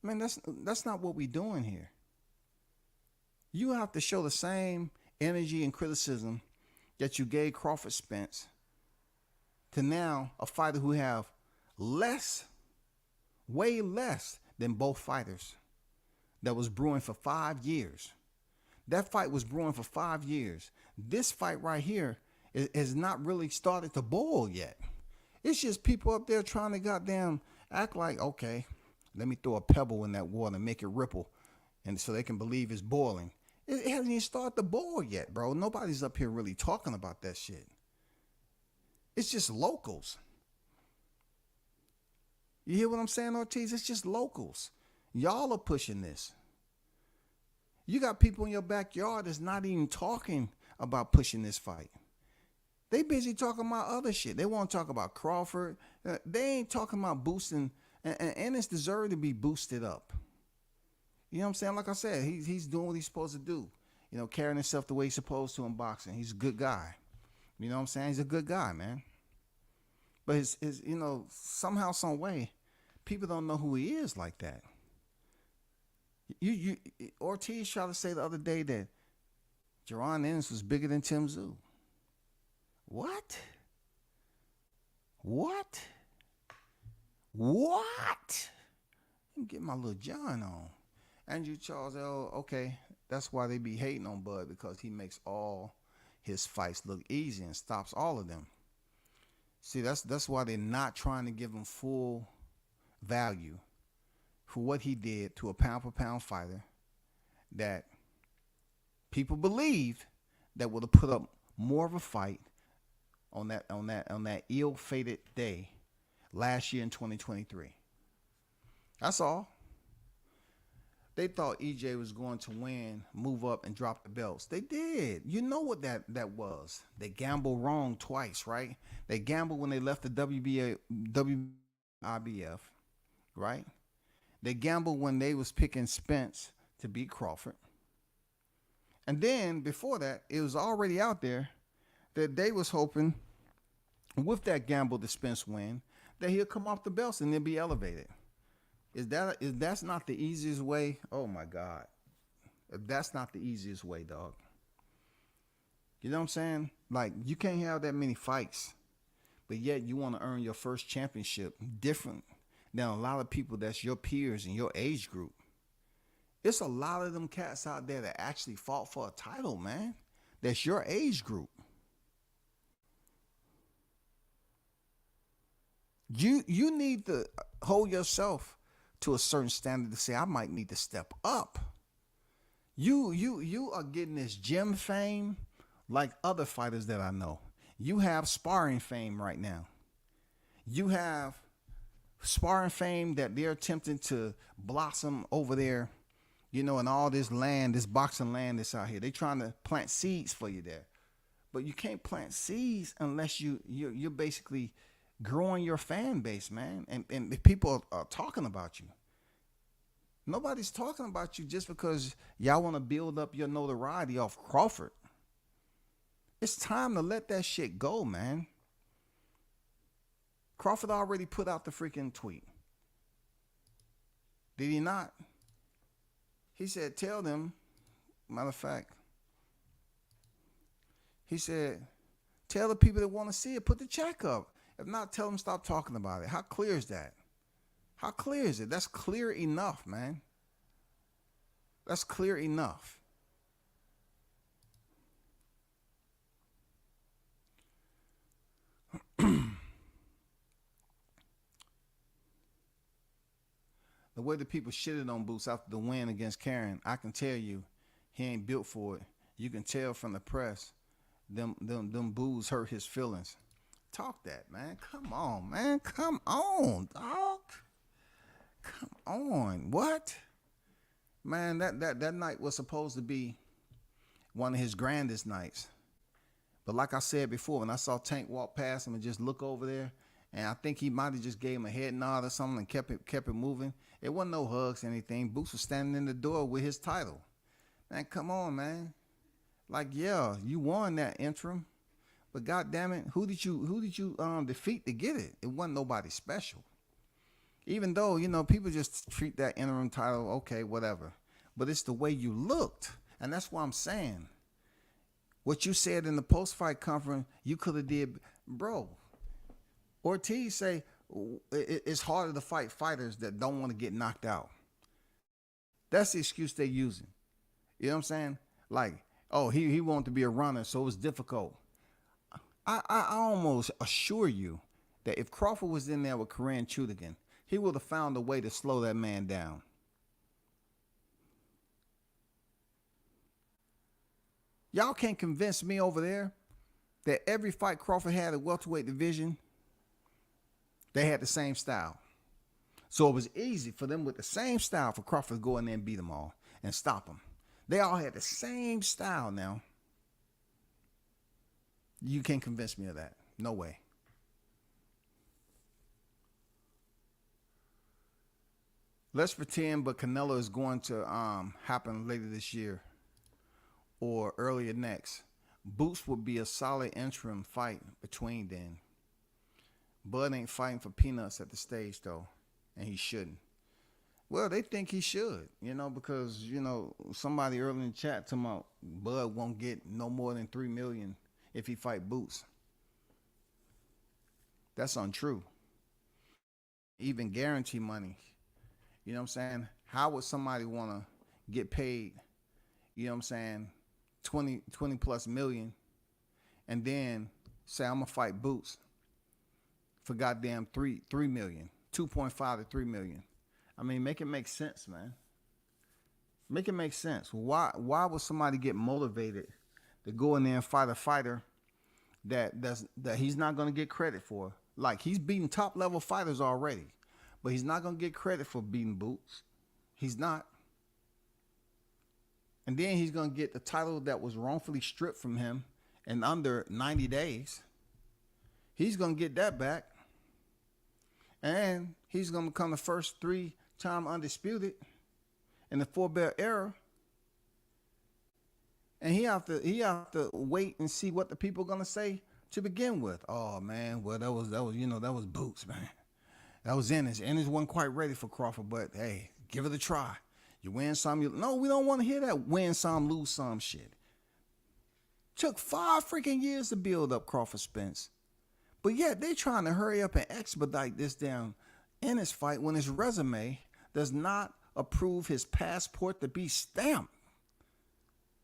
Man, that's not what we doing here. You have to show the same energy and criticism that you gave Crawford Spence to now a fighter who have less, way less than both fighters that was brewing for 5 years. That fight was brewing for 5 years. This fight right here is not really started to boil yet. It's just people up there trying to goddamn act like, okay, let me throw a pebble in that water and make it ripple, and so they can believe it's boiling. It hasn't even started to boil yet, bro. Nobody's up here really talking about that shit. It's just locals. You hear what I'm saying, Ortiz? It's just locals. Y'all are pushing this. You got people in your backyard that's not even talking about pushing this fight. They busy talking about other shit. They want to talk about Crawford. They ain't talking about boosting. And Ennis deserves to be boosted up. You know what I'm saying? Like I said, he's doing what he's supposed to do. You know, carrying himself the way he's supposed to in boxing. He's a good guy. You know what I'm saying? He's a good guy, man. But his you know, somehow, some way, people don't know who he is like that. Ortiz tried to say the other day that Jaron Ennis was bigger than Tim Tszyu. What? Get my little John on. Andrew Charles L. Okay, that's why they be hating on Bud, because he makes all his fights look easy and stops all of them. See, that's why they're not trying to give him full value for what he did to a pound for pound fighter that people believe that would have put up more of a fight on that ill-fated day last year in 2023. That's all. They thought EJ was going to win, move up, and drop the belts. They did. You know what that was. They gambled wrong twice, right? They gambled when they left the WBIBF, right? They gambled when they was picking Spence to beat Crawford. And then, before that, it was already out there that they was hoping, with that gamble to Spence win, that he'll come off the belts and then be elevated. If that's not the easiest way, oh my God. If that's not the easiest way, dog. You know what I'm saying? Like, you can't have that many fights, but yet you want to earn your first championship different than a lot of people that's your peers in your age group. It's a lot of them cats out there that actually fought for a title, man. That's your age group. You need to hold yourself to a certain standard to say, I might need to step up. You are getting this gym fame like other fighters that I know. You have sparring fame right now. You have sparring fame that they're attempting to blossom over there, you know, in all this land, this boxing land that's out here. They trying to plant seeds for you there. But you can't plant seeds unless you're basically growing your fan base, man. And people are talking about you. Nobody's talking about you just because y'all want to build up your notoriety off Crawford. It's time to let that shit go, man. Crawford already put out the freaking tweet. Did he not? He said, tell them, matter of fact, he said, tell the people that want to see it, put the check up. If not, tell them stop talking about it. How clear is that? How clear is it? That's clear enough, man. That's clear enough. The way the people shitted on Boots after the win against Karen, I can tell you, he ain't built for it. You can tell from the press, them boos hurt his feelings. Talk that, man. Come on, man. Come on, dog. Come on. What? Man, that night was supposed to be one of his grandest nights. But like I said before, when I saw Tank walk past him and just look over there, and I think he might have just gave him a head nod or something and kept it moving. It wasn't no hugs or anything. Boots was standing in the door with his title. Man, come on, man. Like, yeah, you won that interim, but goddamn it, who did you defeat to get it? It wasn't nobody special. Even though, you know, people just treat that interim title, okay, whatever. But it's the way you looked, and that's what I'm saying. What you said in the post-fight conference, you could have did, bro. Ortiz say it's harder to fight fighters that don't want to get knocked out. That's the excuse they're using. You know what I'm saying? Like, oh, he wanted to be a runner, so it was difficult. I almost assure you that if Crawford was in there with Korean Chudigan, he would have found a way to slow that man down. Y'all can't convince me over there that every fight Crawford had at welterweight division, they had the same style. So it was easy for them with the same style for Crawford to go in there and beat them all and stop them. They all had the same style now. You can't convince me of that. No way. Let's pretend but Canelo is going to happen later this year or earlier next. Boots would be a solid interim fight between then. Bud ain't fighting for peanuts at the stage, though, and he shouldn't. Well, they think he should, you know, because, you know, somebody early in the chat talking about Bud won't get no more than $3 million if he fight Boots. That's untrue. Even guarantee money, you know what I'm saying? How would somebody want to get paid, you know what I'm saying, 20 plus million, and then say, I'm going to fight Boots for goddamn 3 million, 2.5 to 3 million. I mean, make it make sense, man. Make it make sense. Why would somebody get motivated to go in there and fight a fighter that he's not going to get credit for? Like, he's beating top level fighters already, but he's not going to get credit for beating Boots. He's not. And then he's going to get the title that was wrongfully stripped from him in under 90 days. He's going to get that back. And he's going to become the first 3-time undisputed in the 4-belt era. And he have to wait and see what the people are going to say to begin with. Oh man, well that was Boots, man. That was Ennis. Ennis wasn't quite ready for Crawford, but hey, give it a try. You win some, no, we don't want to hear that win some, lose some shit. Took 5 freaking years to build up Crawford Spence. But yet they trying to hurry up and expedite this damn Ennis fight when his resume does not approve his passport to be stamped.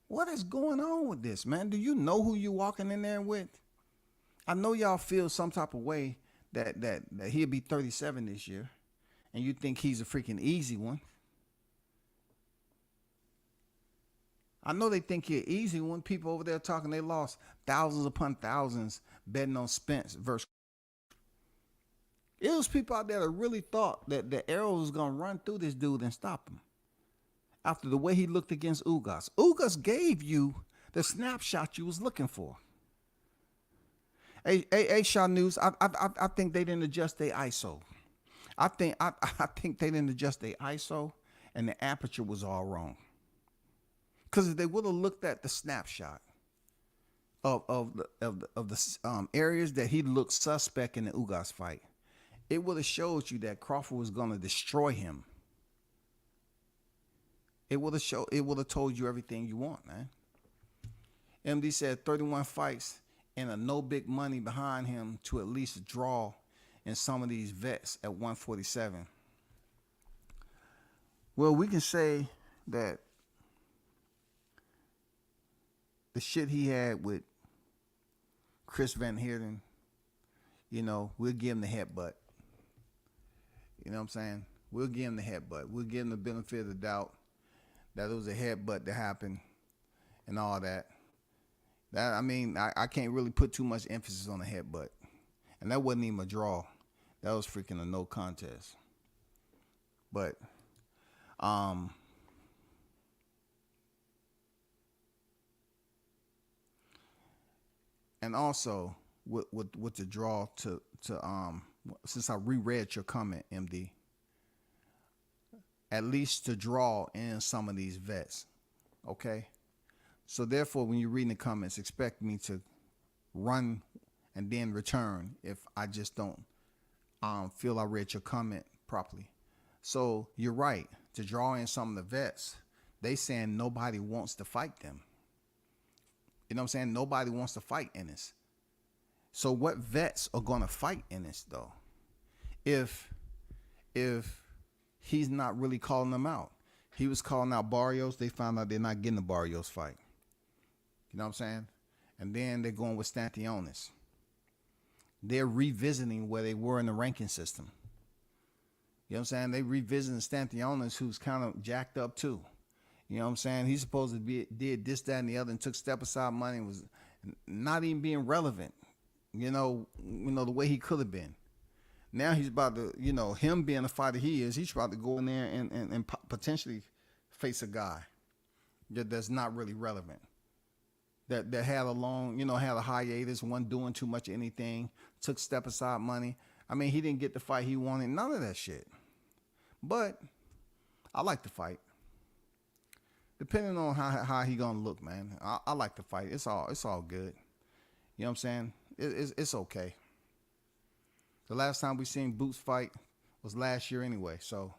What is going on with this, man? Do you know who you walking in there with? I know y'all feel some type of way that he'll be 37 this year, and you think he's a freaking easy one. I know they think you're easy when people over there talking they lost thousands upon thousands betting on Spence versus. It was people out there that really thought that the arrow was going to run through this dude and stop him. After the way he looked against Ugas. Ugas gave you the snapshot you was looking for. Hey, Shaw News, I think they didn't adjust their ISO. I think they didn't adjust their ISO, and the aperture was all wrong. Because if they would have looked at the snapshot of the areas that he looked suspect in the Ugas fight, it would have showed you that Crawford was going to destroy him. It would have told you everything you want, man. MD said 31 fights and a no big money behind him to at least draw in some of these vets at 147. Well, we can say that the shit he had with Chris Van Heerden, you know, we'll give him the headbutt. You know what I'm saying? We'll give him the headbutt. We'll give him the benefit of the doubt that it was a headbutt that happened and all that. I mean, I can't really put too much emphasis on the headbutt. And that wasn't even a draw. That was freaking a no contest. But, and also with the draw to since I reread your comment, MD, at least to draw in some of these vets, okay? So therefore, when you're reading the comments, expect me to run and then return if I just don't feel I read your comment properly. So you're right, to draw in some of the vets, they saying nobody wants to fight them. You know what I'm saying? Nobody wants to fight Ennis. So what vets are going to fight Ennis, though? If he's not really calling them out. He was calling out Barrios. They found out they're not getting the Barrios fight. You know what I'm saying? And then they're going with Stantionis. They're revisiting where they were in the ranking system. You know what I'm saying? They revisiting Stantionis, who's kind of jacked up too. You know what I'm saying? He's supposed to be did this, that, and the other, and took step aside money and was not even being relevant. You know the way he could have been. Now he's about to, him being the fighter he is, he's about to go in there and potentially face a guy that's not really relevant. That had a long, had a hiatus, wasn't doing too much of anything, took step aside money. I mean, he didn't get the fight he wanted, none of that shit. But I like the fight. Depending on how he gonna look, man. I like the fight. It's all good. You know what I'm saying? It's okay. The last time we seen Boots fight was last year anyway. So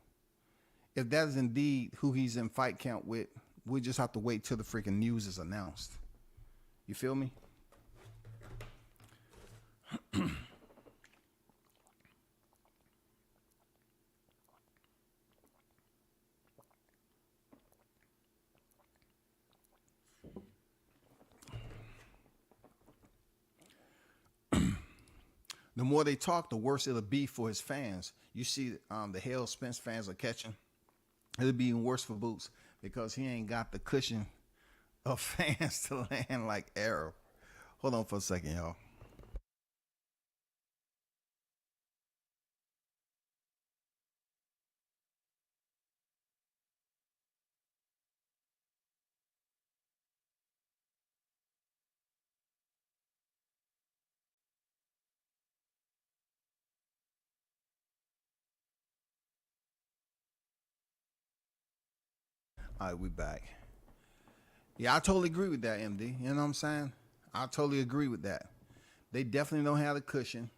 if that is indeed who he's in fight camp with, we just have to wait till the freaking news is announced. You feel me? The more they talk, the worse it'll be for his fans. You see the hell Spence fans are catching. It'll be even worse for Boots because he ain't got the cushion of fans to land like Arrow. Hold on for a second, y'all. All right, we back. Yeah, I totally agree with that, MD. You know what I'm saying? I totally agree with that. They definitely don't have the cushion.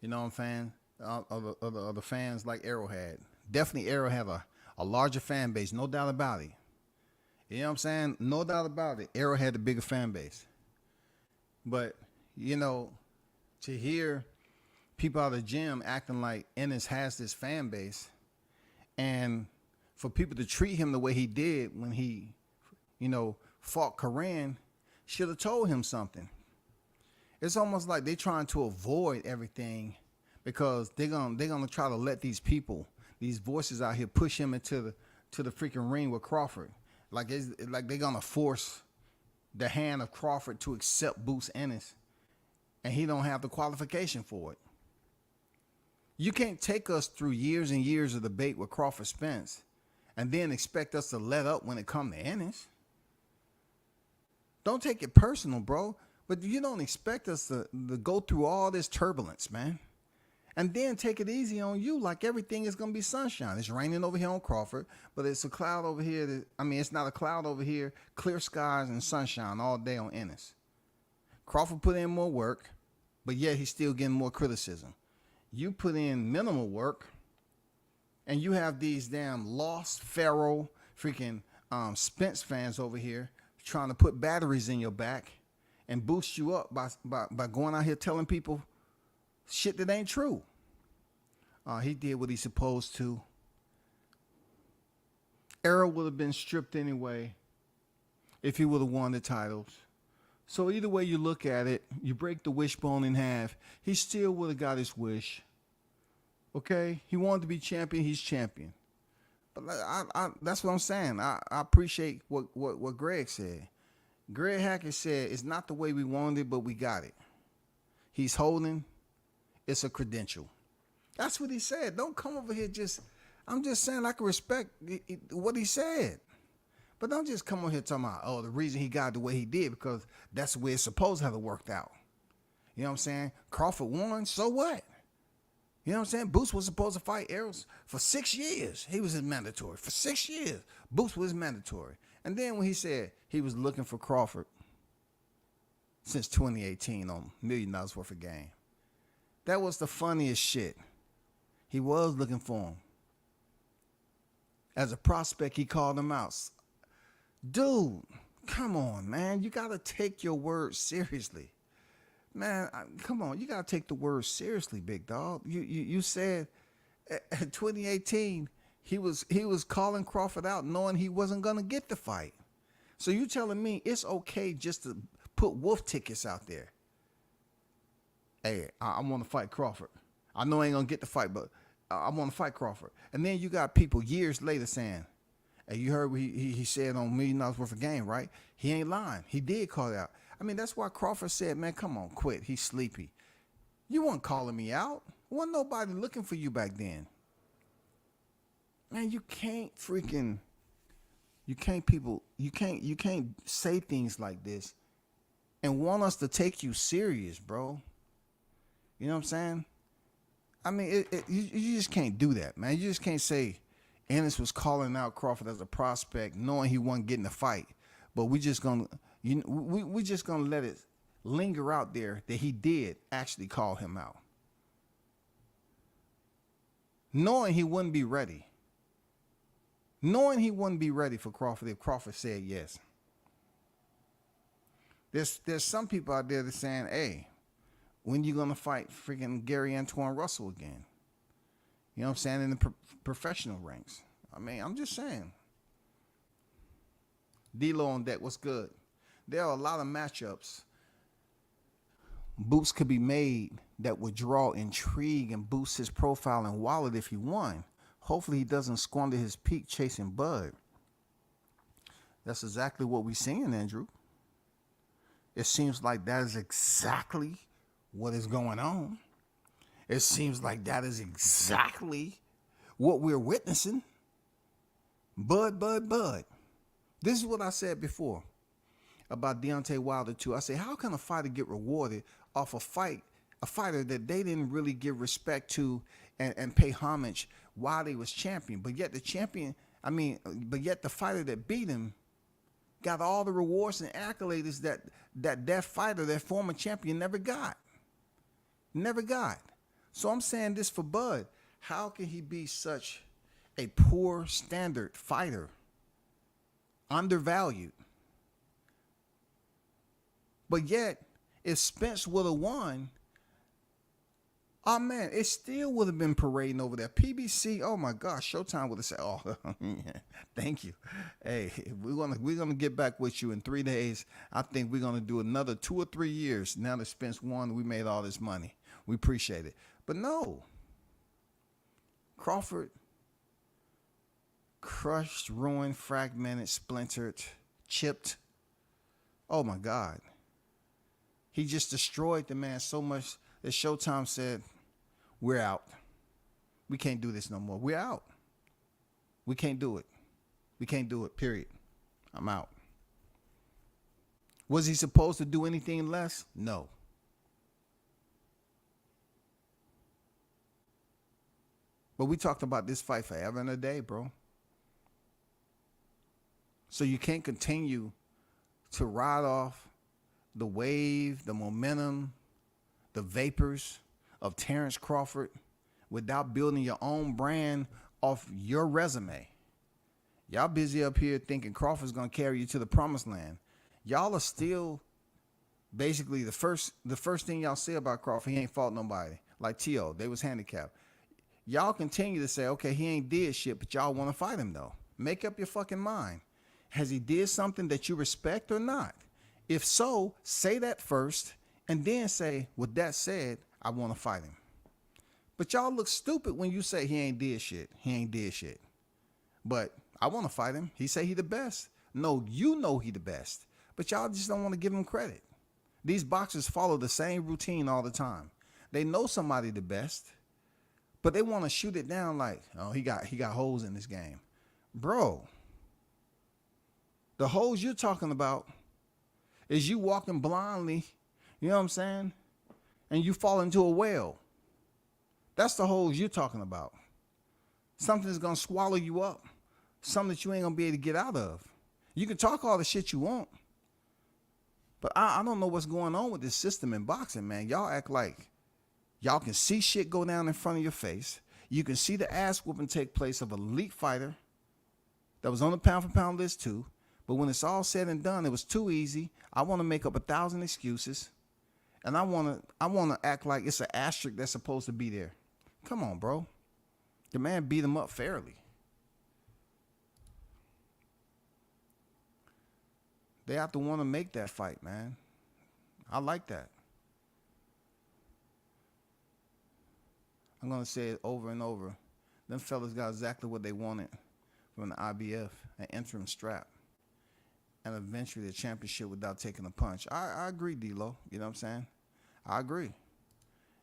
You know what I'm saying? Of the fans like Arrow had. Definitely Arrow have a larger fan base, no doubt about it. You know what I'm saying? No doubt about it. Arrow had the bigger fan base. But, to hear people out of the gym acting like Ennis has this fan base, and for people to treat him the way he did when he, fought Koran, should have told him something. It's almost like they're trying to avoid everything because they're gonna try to let these people, these voices out here, push him into the freaking ring with Crawford. Like they're gonna force the hand of Crawford to accept Boots Ennis, and he don't have the qualification for it. You can't take us through years and years of debate with Crawford Spence and then expect us to let up when it comes to Ennis. Don't take it personal, bro. But you don't expect us to go through all this turbulence, man. And then take it easy on you, like everything is going to be sunshine. It's raining over here on Crawford, but it's a cloud over here. It's not a cloud over here. Clear skies and sunshine all day on Ennis. Crawford put in more work, but yet he's still getting more criticism. You put in minimal work, and you have these damn lost Pharaoh freaking Spence fans over here trying to put batteries in your back and boost you up by going out here telling people shit that ain't true. He did what he's supposed to. Errol would have been stripped anyway if he would have won the titles. So either way you look at it, you break the wishbone in half, he still would have got his wish. Okay? He wanted to be champion, he's champion. But that's what I'm saying. I appreciate what Greg said. Greg Hackett said, it's not the way we wanted it, but we got it. He's holding. It's a credential. That's what he said. Don't come over here I'm just saying I can respect what he said. But don't just come over here talking about, the reason he got the way he did, because that's the way it's supposed to have worked out. You know what I'm saying? Crawford won, so what? You know what I'm saying? Boots was supposed to fight Errol for 6 years. He was mandatory. For 6 years, Boots was mandatory. And then when he said he was looking for Crawford since 2018 on $1 million worth of game, that was the funniest shit. He was looking for him. As a prospect, he called him out. Dude, come on, man. You got to take your word seriously. Man, come on. You got to take the word seriously, big dog. You said in 2018, he was calling Crawford out knowing he wasn't going to get the fight. So you telling me it's okay just to put wolf tickets out there? Hey, I want to fight Crawford. I know I ain't going to get the fight, but I want to fight Crawford. And then you got people years later saying, hey, you heard what he said on $1 million worth of game, right? He ain't lying. He did call it out. That's why Crawford said, man, come on, quit. He's sleepy. You weren't calling me out. Wasn't nobody looking for you back then. Man, you can't say things like this and want us to take you serious, bro. You know what I'm saying? You just can't do that, man. You just can't say Ennis was calling out Crawford as a prospect, knowing he wasn't getting a fight. But we just gonna let it linger out there that he did actually call him out, knowing he wouldn't be ready. Knowing he wouldn't be ready for Crawford if Crawford said yes. There's some people out there that's saying, hey, when you gonna fight freaking Gary Antoine Russell again? You know what I'm saying? In the professional ranks. I'm just saying. D-Lo on deck, what's good? There are a lot of matchups Boots could be made that would draw intrigue and boost his profile and wallet if he won. Hopefully he doesn't squander his peak chasing Bud. That's exactly what we're seeing, Andrew. It seems like that is exactly what is going on. It seems like that is exactly what we're witnessing. Bud. This is what I said before about Deontay Wilder too. I say, how can a fighter get rewarded off a fighter that they didn't really give respect to and pay homage while they was champion? But yet the fighter that beat him got all the rewards and accolades that fighter, that former champion, never got. So I'm saying this for Bud. How can he be such a poor standard fighter? Undervalued. But yet, if Spence would have won, oh man, it still would have been parading over there. PBC, oh my gosh, Showtime would have said, oh, thank you. Hey, we're gonna get back with you in 3 days. I think we're gonna do another 2 or 3 years. Now that Spence won, we made all this money. We appreciate it. But no. Crawford crushed, ruined, fragmented, splintered, chipped. Oh my God. He just destroyed the man so much that Showtime said, we're out. We can't do this no more. We're out. We can't do it. We can't do it, period. I'm out. Was he supposed to do anything less? No. But we talked about this fight forever and a day, bro. So you can't continue to ride off the wave, the momentum, the vapors of Terrence Crawford without building your own brand off your resume. Y'all busy up here thinking Crawford's going to carry you to the promised land. Y'all are still basically the first thing y'all say about Crawford, he ain't fought nobody. Like T.O., they was handicapped. Y'all continue to say, okay, he ain't did shit, but y'all want to fight him though. Make up your fucking mind. Has he did something that you respect or not? If so, say that first and then say, with that said, I want to fight him. But y'all look stupid when you say he ain't did shit. He ain't did shit. But I want to fight him. He say he the best. No, you know he the best. But y'all just don't want to give him credit. These boxers follow the same routine all the time. They know somebody the best, but they want to shoot it down like, oh, he got holes in this game. Bro, the holes you're talking about is you walking blindly, you know what I'm saying? And you fall into a well. That's the holes you're talking about. Something that's going to swallow you up. Something that you ain't going to be able to get out of. You can talk all the shit you want. But I don't know what's going on with this system in boxing, man. Y'all act like y'all can see shit go down in front of your face. You can see the ass whooping take place of an elite fighter that was on the pound for pound list too. But when it's all said and done, it was too easy. I want to make up 1,000 excuses. And I want to act like it's an asterisk that's supposed to be there. Come on, bro. The man beat him up fairly. They have to want to make that fight, man. I like that. I'm going to say it over and over. Them fellas got exactly what they wanted from the IBF, an interim strap, and eventually the championship without taking a punch. I agree, D-Lo. You know what I'm saying? I agree.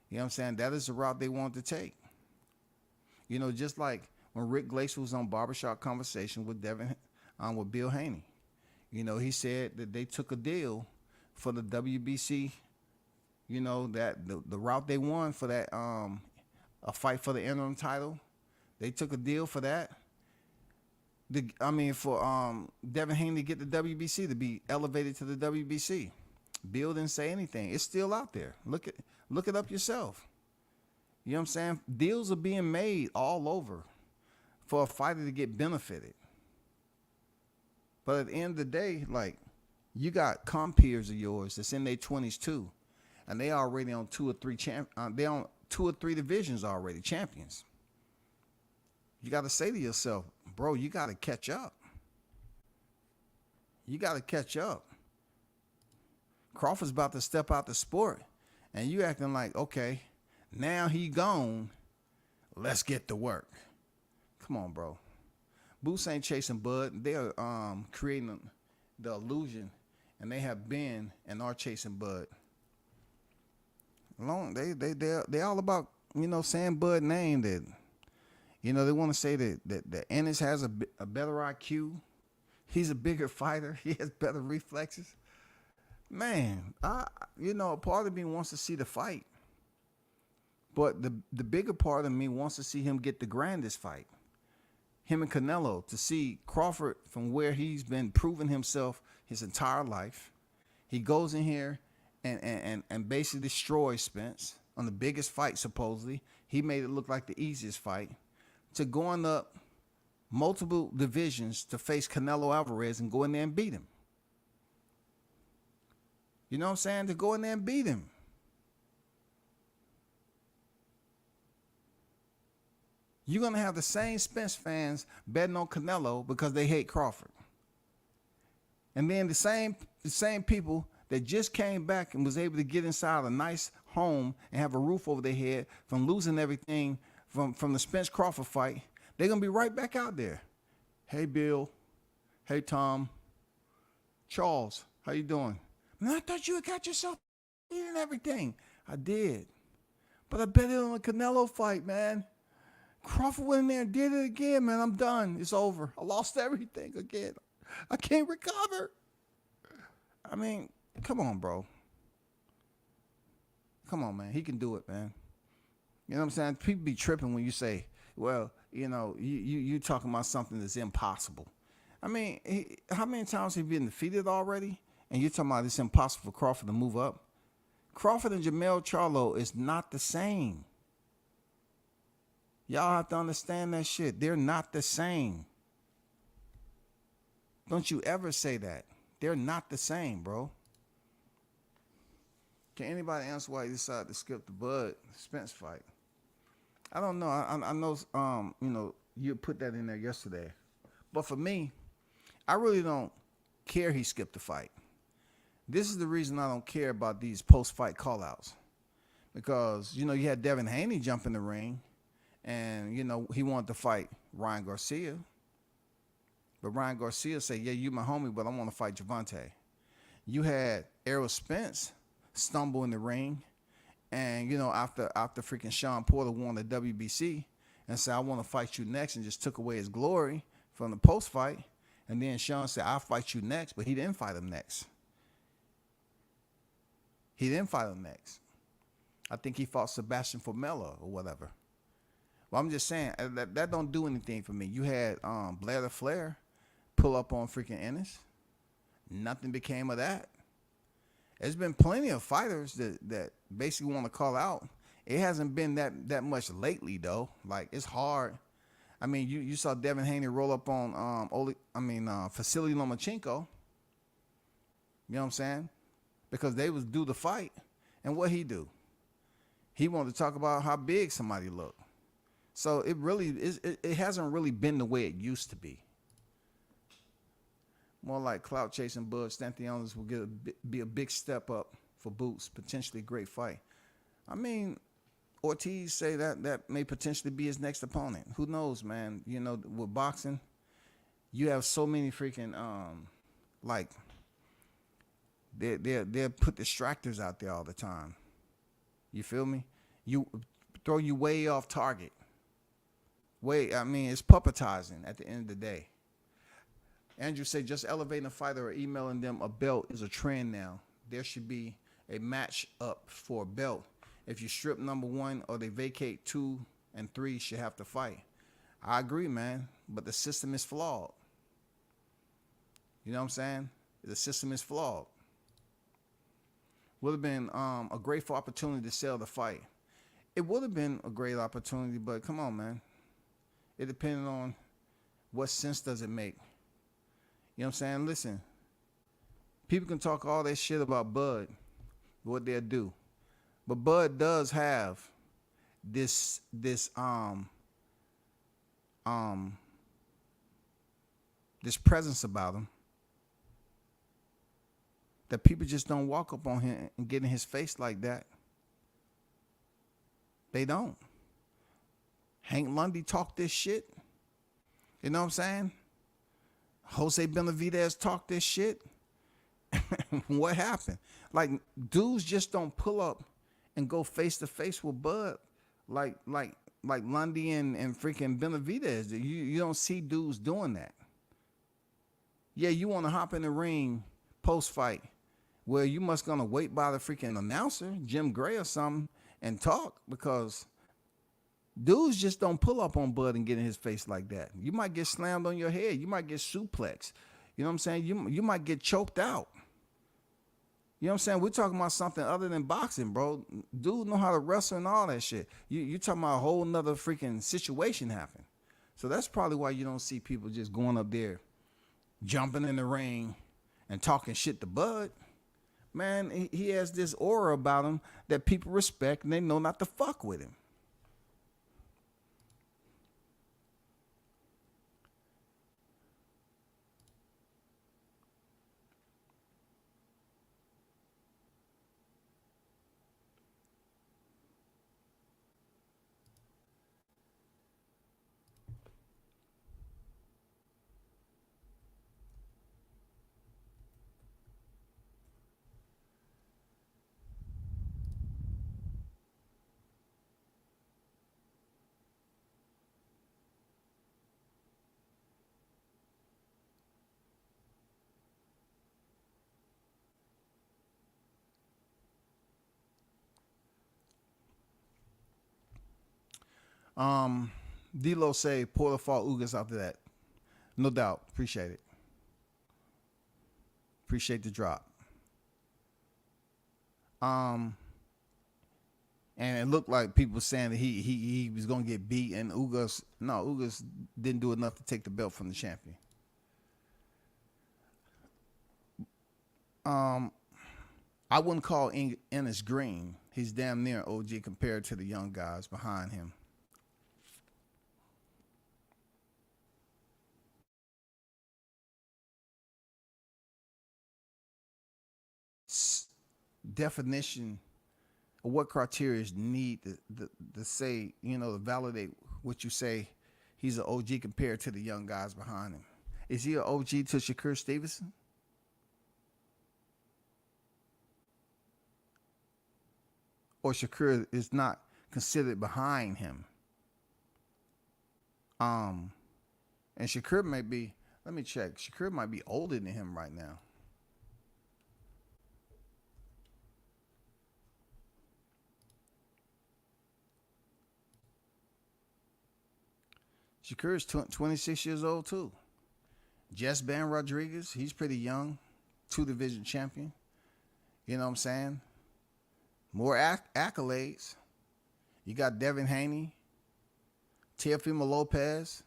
You know what I'm saying? That is the route they wanted to take. You know, just like when Rick Glacier was on Barbershop Conversation with with Bill Haney. You know, he said that they took a deal for the WBC, you know, that the route they won for that, a fight for the interim title. They took a deal for that. For Devin Haney to get the WBC, to be elevated to the WBC. Bill didn't say anything. It's still out there. Look it up yourself. You know what I'm saying? Deals are being made all over for a fighter to get benefited. But at the end of the day, like, you got compeers of yours that's in their 20s too, and they already on 2 or 3 they on 2 or 3 divisions already, champions. You got to say to yourself, bro, you got to catch up. You got to catch up. Crawford's about to step out the sport, and you acting like, okay, now he gone, let's get to work. Come on, bro. Boots ain't chasing Bud. They are creating the illusion, and they have been and are chasing Bud. They all about, you know, saying Bud name that, you know, they want to say that Ennis has a better IQ. He's a bigger fighter. He has better reflexes. Man, you know, a part of me wants to see the fight, but the bigger part of me wants to see him get the grandest fight. Him and Canelo, to see Crawford from where he's been proving himself his entire life. He goes in here and basically destroys Spence on the biggest fight, supposedly. He made it look like the easiest fight. To going up multiple divisions to face Canelo Alvarez and go in there and beat him. You know what I'm saying? To go in there and beat him. You're going to have the same Spence fans betting on Canelo because they hate Crawford. And then the same people that just came back and was able to get inside a nice home and have a roof over their head from losing everything from the Spence Crawford fight, they're going to be right back out there. Hey, Bill. Hey, Tom. Charles, how you doing? Man, I thought you had got yourself eating everything. I did. But I bet it on a Canelo fight, man. Crawford went in there and did it again, man. I'm done. It's over. I lost everything again. I can't recover. I mean, come on, bro. Come on, man. He can do it, man. You know what I'm saying? People be tripping when you say Well, you talking about something that's impossible. I mean, how many times have you been defeated already? And you're talking about it's impossible for Crawford to move up? Crawford and Jermell Charlo is not the same. Y'all have to understand that shit. They're not the same. Don't you ever say that. They're not the same, bro. Can anybody answer why you decided to skip the Bud Spence fight? I don't know. I know, you put that in there yesterday. But for me, I really don't care he skipped the fight. This is the reason I don't care about these post-fight call-outs. Because, you had Devin Haney jump in the ring, and, he wanted to fight Ryan Garcia. But Ryan Garcia said, yeah, you my homie, but I want to fight Gervonta. You had Errol Spence stumble in the ring, and, after freaking Sean Porter won the WBC and said, I want to fight you next, and just took away his glory from the post-fight. And then Sean said, I'll fight you next, but he didn't fight him next. I think he fought Sebastian Formella or whatever. Well, I'm just saying, that don't do anything for me. You had Blair the Flair pull up on freaking Ennis. Nothing became of that. There's been plenty of fighters that basically want to call out. It hasn't been that much lately, though. Like, it's hard. I mean, you saw Devin Haney roll up on Vasily Lomachenko. You know what I'm saying? Because they was due to fight. And what he do? He wanted to talk about how big somebody looked. So it really is. It hasn't really been the way it used to be. More like clout chasing Bud Stanthionis will be a big step up for Boots. Potentially great fight. I mean, Ortiz say that may potentially be his next opponent. Who knows, man? With boxing, you have so many freaking they'll put distractors out there all the time. You feel me? You throw you way off target. It's puppetizing at the end of the day. Andrew said just elevating a fighter or emailing them a belt is a trend now. There should be a match up for a belt. If you strip number 1 or they vacate 2 and 3 should have to fight. I agree, man, but the system is flawed. You know what I'm saying? The system is flawed. Would have been a grateful opportunity to sell the fight. It would have been a great opportunity, but come on, man. It depended on what sense does it make. You know what I'm saying? Listen, people can talk all that shit about Bud, what they'll do. But Bud does have this presence about him that people just don't walk up on him and get in his face like that. They don't. Hank Lundy talked this shit. You know what I'm saying? Jose Benavidez talked this shit. What happened? Like, dudes just don't pull up and go face to face with Bud like Lundy and freaking Benavidez. You don't see dudes doing that. Yeah, you want to hop in the ring post-fight. Well, you must gonna wait by the freaking announcer, Jim Gray or something, and talk, because dudes just don't pull up on Bud and get in his face like that. You might get slammed on your head. You might get suplexed. You know what I'm saying? You might get choked out. You know what I'm saying? We're talking about something other than boxing, bro. Dude know how to wrestle and all that shit. You talking about a whole nother freaking situation happen. So that's probably why you don't see people just going up there, jumping in the ring and talking shit to Bud. Man, he has this aura about him that people respect and they know not to fuck with him. D-Lo say Porter fought Ugas after that. No doubt. Appreciate it. Appreciate the drop. And it looked like people were saying that he was gonna get beat, and Ugas didn't do enough to take the belt from the champion. I wouldn't call Ennis green. He's damn near OG compared to the young guys behind him. Definition of what criteria is need to say, to validate what you say he's an OG compared to the young guys behind him. Is he an OG to Shakur Stevenson? Or Shakur is not considered behind him? And Shakur may be, let me check. Shakur might be older than him right now. Shakur is 26 years old too. Jess Ban Rodriguez, he's pretty young, 2-division champion. You know what I'm saying? More accolades. You got Devin Haney, Teofimo Lopez.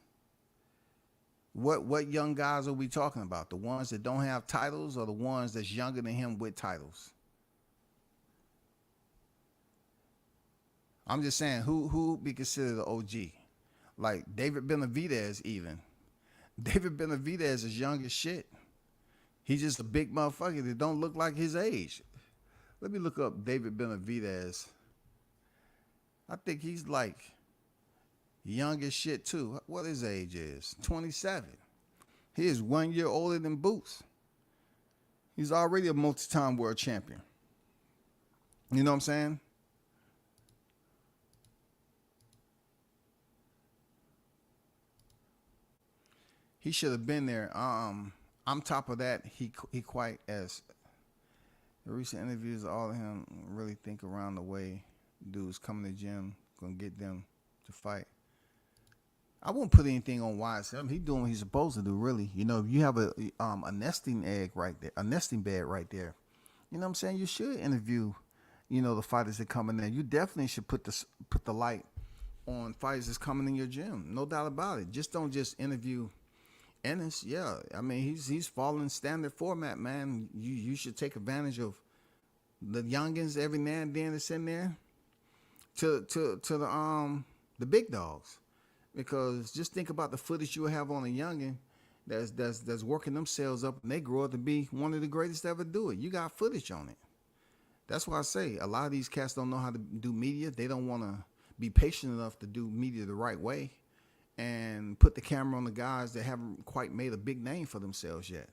What young guys are we talking about? The ones that don't have titles, or the ones that's younger than him with titles? I'm just saying, who be considered an OG? Like David Benavidez even. David Benavidez is young as shit. He's just a big motherfucker that don't look like his age. Let me look up David Benavidez. I think he's like young as shit too. What his age is? 27. He is 1 year older than Boots. He's already a multi-time world champion. You know what I'm saying? He should have been there. On top of that, he quite as the recent interviews, all of him really think around the way dudes coming to the gym, gonna get them to fight. I won't put anything on Wise. He's doing what he's supposed to do, really. If you have a nesting egg right there, a nesting bed right there, you know what I'm saying? You should interview, the fighters that come in there. You definitely should put the light on fighters that's coming in your gym. No doubt about it. Don't just interview Ennis. Yeah, I mean he's following standard format, man. You should take advantage of the youngins every now and then that's in there to the big dogs, because just think about the footage you have on a youngin that's working themselves up, and they grow up to be one of the greatest to ever do it. You got footage on it. That's why I say a lot of these cats don't know how to do media. They don't want to be patient enough to do media the right way and put the camera on the guys that haven't quite made a big name for themselves yet.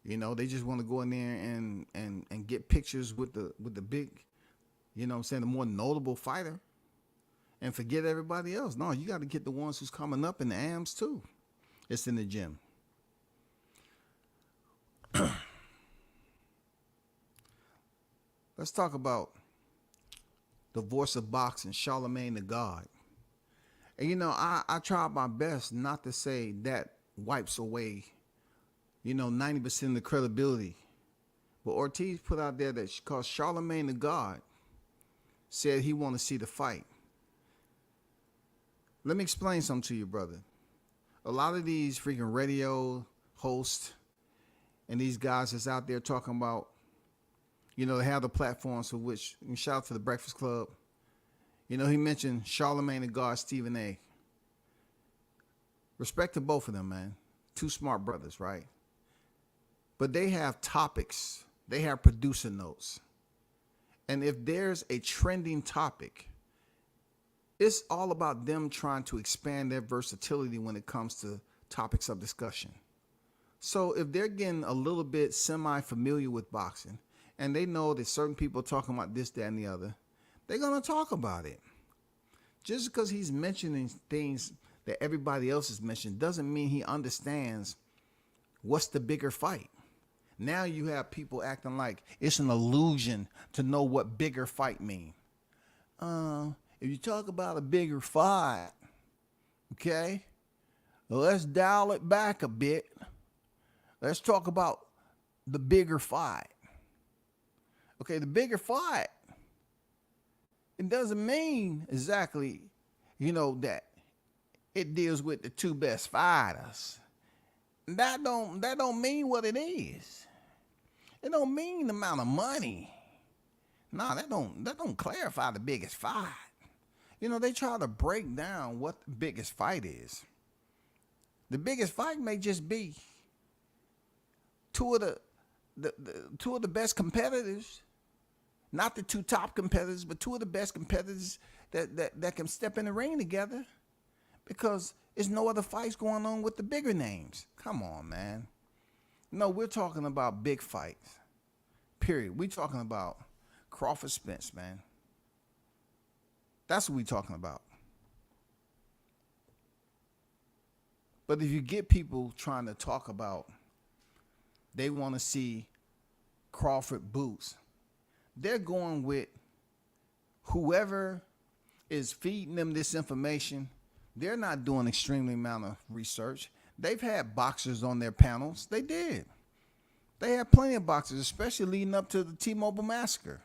They just want to go in there and get pictures with the big, the more notable fighter, and forget everybody else. No, you got to get the ones who's coming up in the AMs too. It's in the gym. Let's talk about the voice of boxing, Charlemagne the God. And I tried my best not to say that wipes away, 90% of the credibility. But Ortiz put out there that because Charlemagne the God said he want to see the fight. Let me explain something to you, brother. A lot of these freaking radio hosts and these guys that's out there talking about, they have the platforms for which, and shout out to the Breakfast Club. He mentioned Charlemagne the God, Stephen A. Respect to both of them, man. Two smart brothers, right? But they have topics. They have producer notes. And if there's a trending topic, it's all about them trying to expand their versatility when it comes to topics of discussion. So if they're getting a little bit semi-familiar with boxing, and they know that certain people are talking about this, that, and the other, they're going to talk about it. Just because he's mentioning things that everybody else is mentioning doesn't mean he understands what's the bigger fight. Now you have people acting like it's an illusion to know what bigger fight mean. If you talk about a bigger fight, Okay? Let's dial it back a bit. Let's talk about the bigger fight. Okay, the bigger fight, it doesn't mean exactly, that it deals with the two best fighters. That don't mean what it is. It don't mean the amount of money. No, that don't clarify the biggest fight. They try to break down what the biggest fight is. The biggest fight may just be two of the best competitors, not the two top competitors, but two of the best competitors that can step in the ring together, because there's no other fights going on with the bigger names. Come on, man. No, we're talking about big fights. Period. We're talking about Crawford Spence, man. That's what we're talking about. But if you get people trying to talk about they want to see Crawford boots, they're going with whoever is feeding them this information. They're not doing extremely amount of research. They've had boxers on their panels. They did. They had plenty of boxers, especially leading up to the T-Mobile massacre.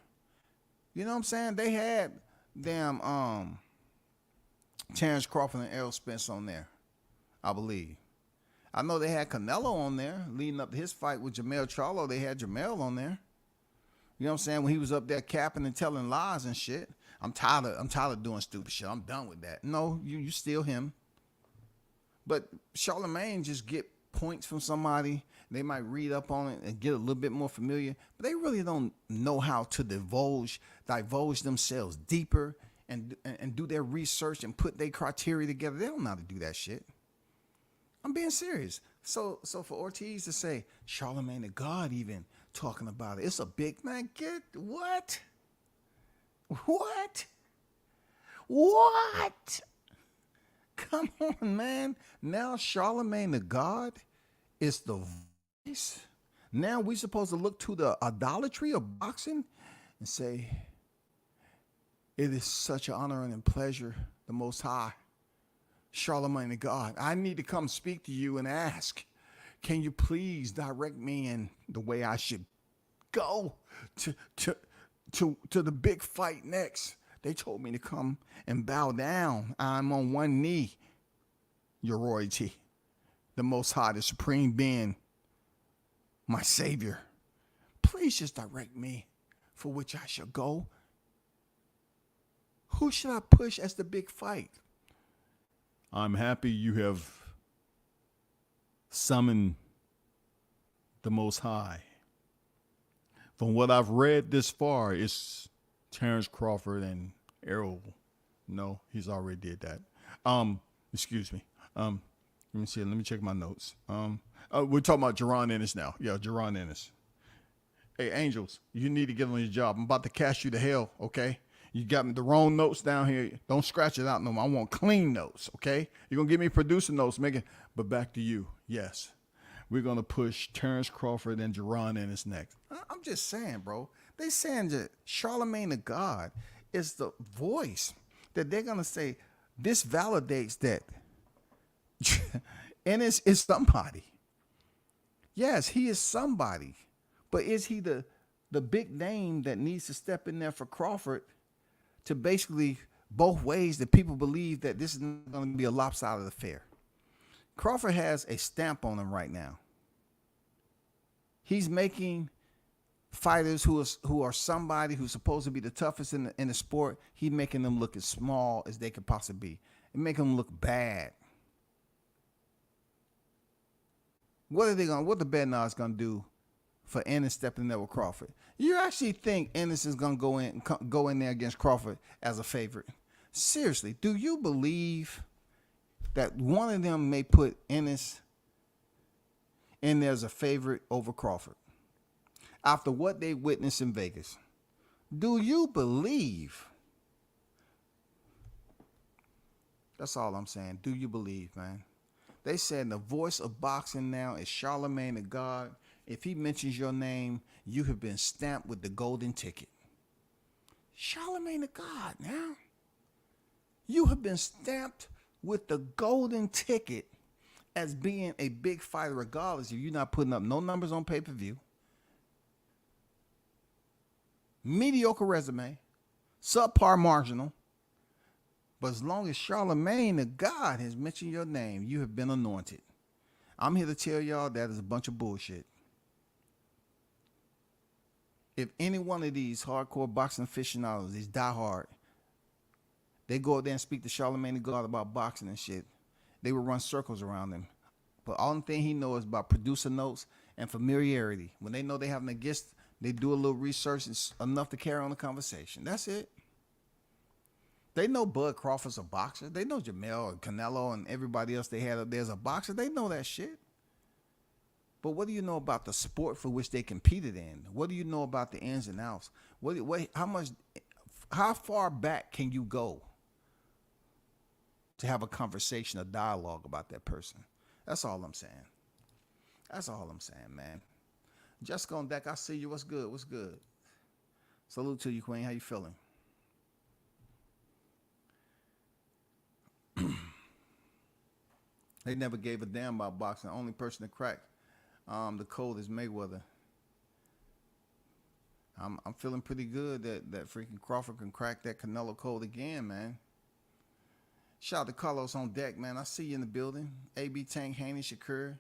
You know what I'm saying? They had Terrence Crawford and Errol Spence on there, I believe. I know they had Canelo on there leading up to his fight with Jermell Charlo. They had Jermell on there. You know what I'm saying? When he was up there capping and telling lies and shit. I'm tired of doing stupid shit. I'm done with that. No, you still him. But Charlemagne just get points from somebody. They might read up on it and get a little bit more familiar, but they really don't know how to divulge themselves deeper and do their research and put their criteria together. They don't know how to do that shit. I'm being serious. So for Ortiz to say Charlemagne the God even talking about it, it's a big man. Get what? What? Come on, man. Now Charlemagne the God is the voice. Now we supposed to look to the idolatry of boxing and say, it is such an honor and a pleasure, the Most High, Charlemagne the God. I need to come speak to you and ask, can you please direct me in the way I should go to the big fight next? They told me to come and bow down. I'm on one knee, your royalty, the Most High, the Supreme Being, my Savior. Please just direct me for which I shall go. Who should I push as the big fight? I'm happy you have summoned the Most High. From what I've read this far, it's Terrence Crawford and Errol. No, he's already did that. Excuse me. Let me see. Let me check my notes. We're talking about Jaron Ennis now. Yeah, Jaron Ennis. Hey, Angels, you need to get on your job. I'm about to cast you to hell, okay? You got me the wrong notes down here. Don't scratch it out no more. I want clean notes, okay? You're going to give me producer notes, Megan. But back to you. Yes. We're going to push Terrence Crawford and Jaron Ennis next. I'm just saying, bro. They saying that Charlemagne the God is the voice that they're going to say, this validates that Ennis is somebody. Yes, he is somebody. But is he the big name that needs to step in there for Crawford to basically both ways that people believe that this is not going to be a lopsided affair? Crawford has a stamp on him right now. He's making fighters who are somebody who's supposed to be the toughest in the sport, he's making them look as small as they could possibly be. And making them look bad. What the betting odds gonna do for Ennis stepping there with Crawford? You actually think Ennis is gonna go in there against Crawford as a favorite? Seriously, do you believe that one of them may put Ennis in there as a favorite over Crawford after what they witnessed in Vegas? Do you believe? That's all I'm saying. Do you believe, man? They said the voice of boxing now is Charlemagne the God. If he mentions your name, you have been stamped with the golden ticket. Charlemagne the God now. You have been stamped with the golden ticket as being a big fighter, regardless if you're not putting up no numbers on pay-per-view, mediocre resume, subpar marginal. But as long as Charlemagne the God has mentioned your name, you have been anointed. I'm here to tell y'all that is a bunch of bullshit. If any one of these hardcore boxing aficionados, these diehard, they go out there and speak to Charlemagne the God about boxing and shit, they will run circles around him. But all the thing he knows is about producer notes and familiarity. When they know they having a guest, they do a little research and enough to carry on the conversation. That's it. They know Bud Crawford's a boxer. They know Jamel and Canelo and everybody else they had up there as a boxer. They know that shit. But what do you know about the sport for which they competed in? What do you know about the ins and outs? How far back can you go to have a conversation, a dialogue about that person? That's all I'm saying. That's all I'm saying, man. Jessica on deck, I see you. What's good? What's good? Salute to you, Queen. How you feeling? They never gave a damn about boxing. The only person that cracked the code is Mayweather. I'm feeling pretty good that freaking Crawford can crack that Canelo code again, man. Shout out to Carlos on deck, man. I see you in the building. AB Tank, Haney, Shakur,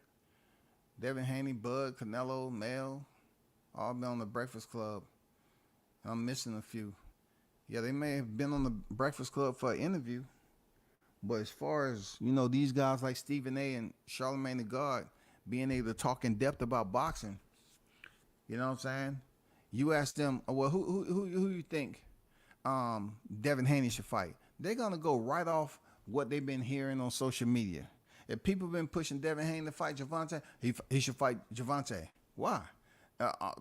Devin Haney, Bud, Canelo, Mel, all been on the Breakfast Club. I'm missing a few. Yeah, they may have been on the Breakfast Club for an interview. But as far as, you know, these guys like Stephen A. and Charlemagne the God being able to talk in depth about boxing, you know what I'm saying? You ask them, well, who you think Devin Haney should fight? They're going to go right off what they've been hearing on social media. If people have been pushing Devin Haney to fight Gervonta, he should fight Gervonta. Why?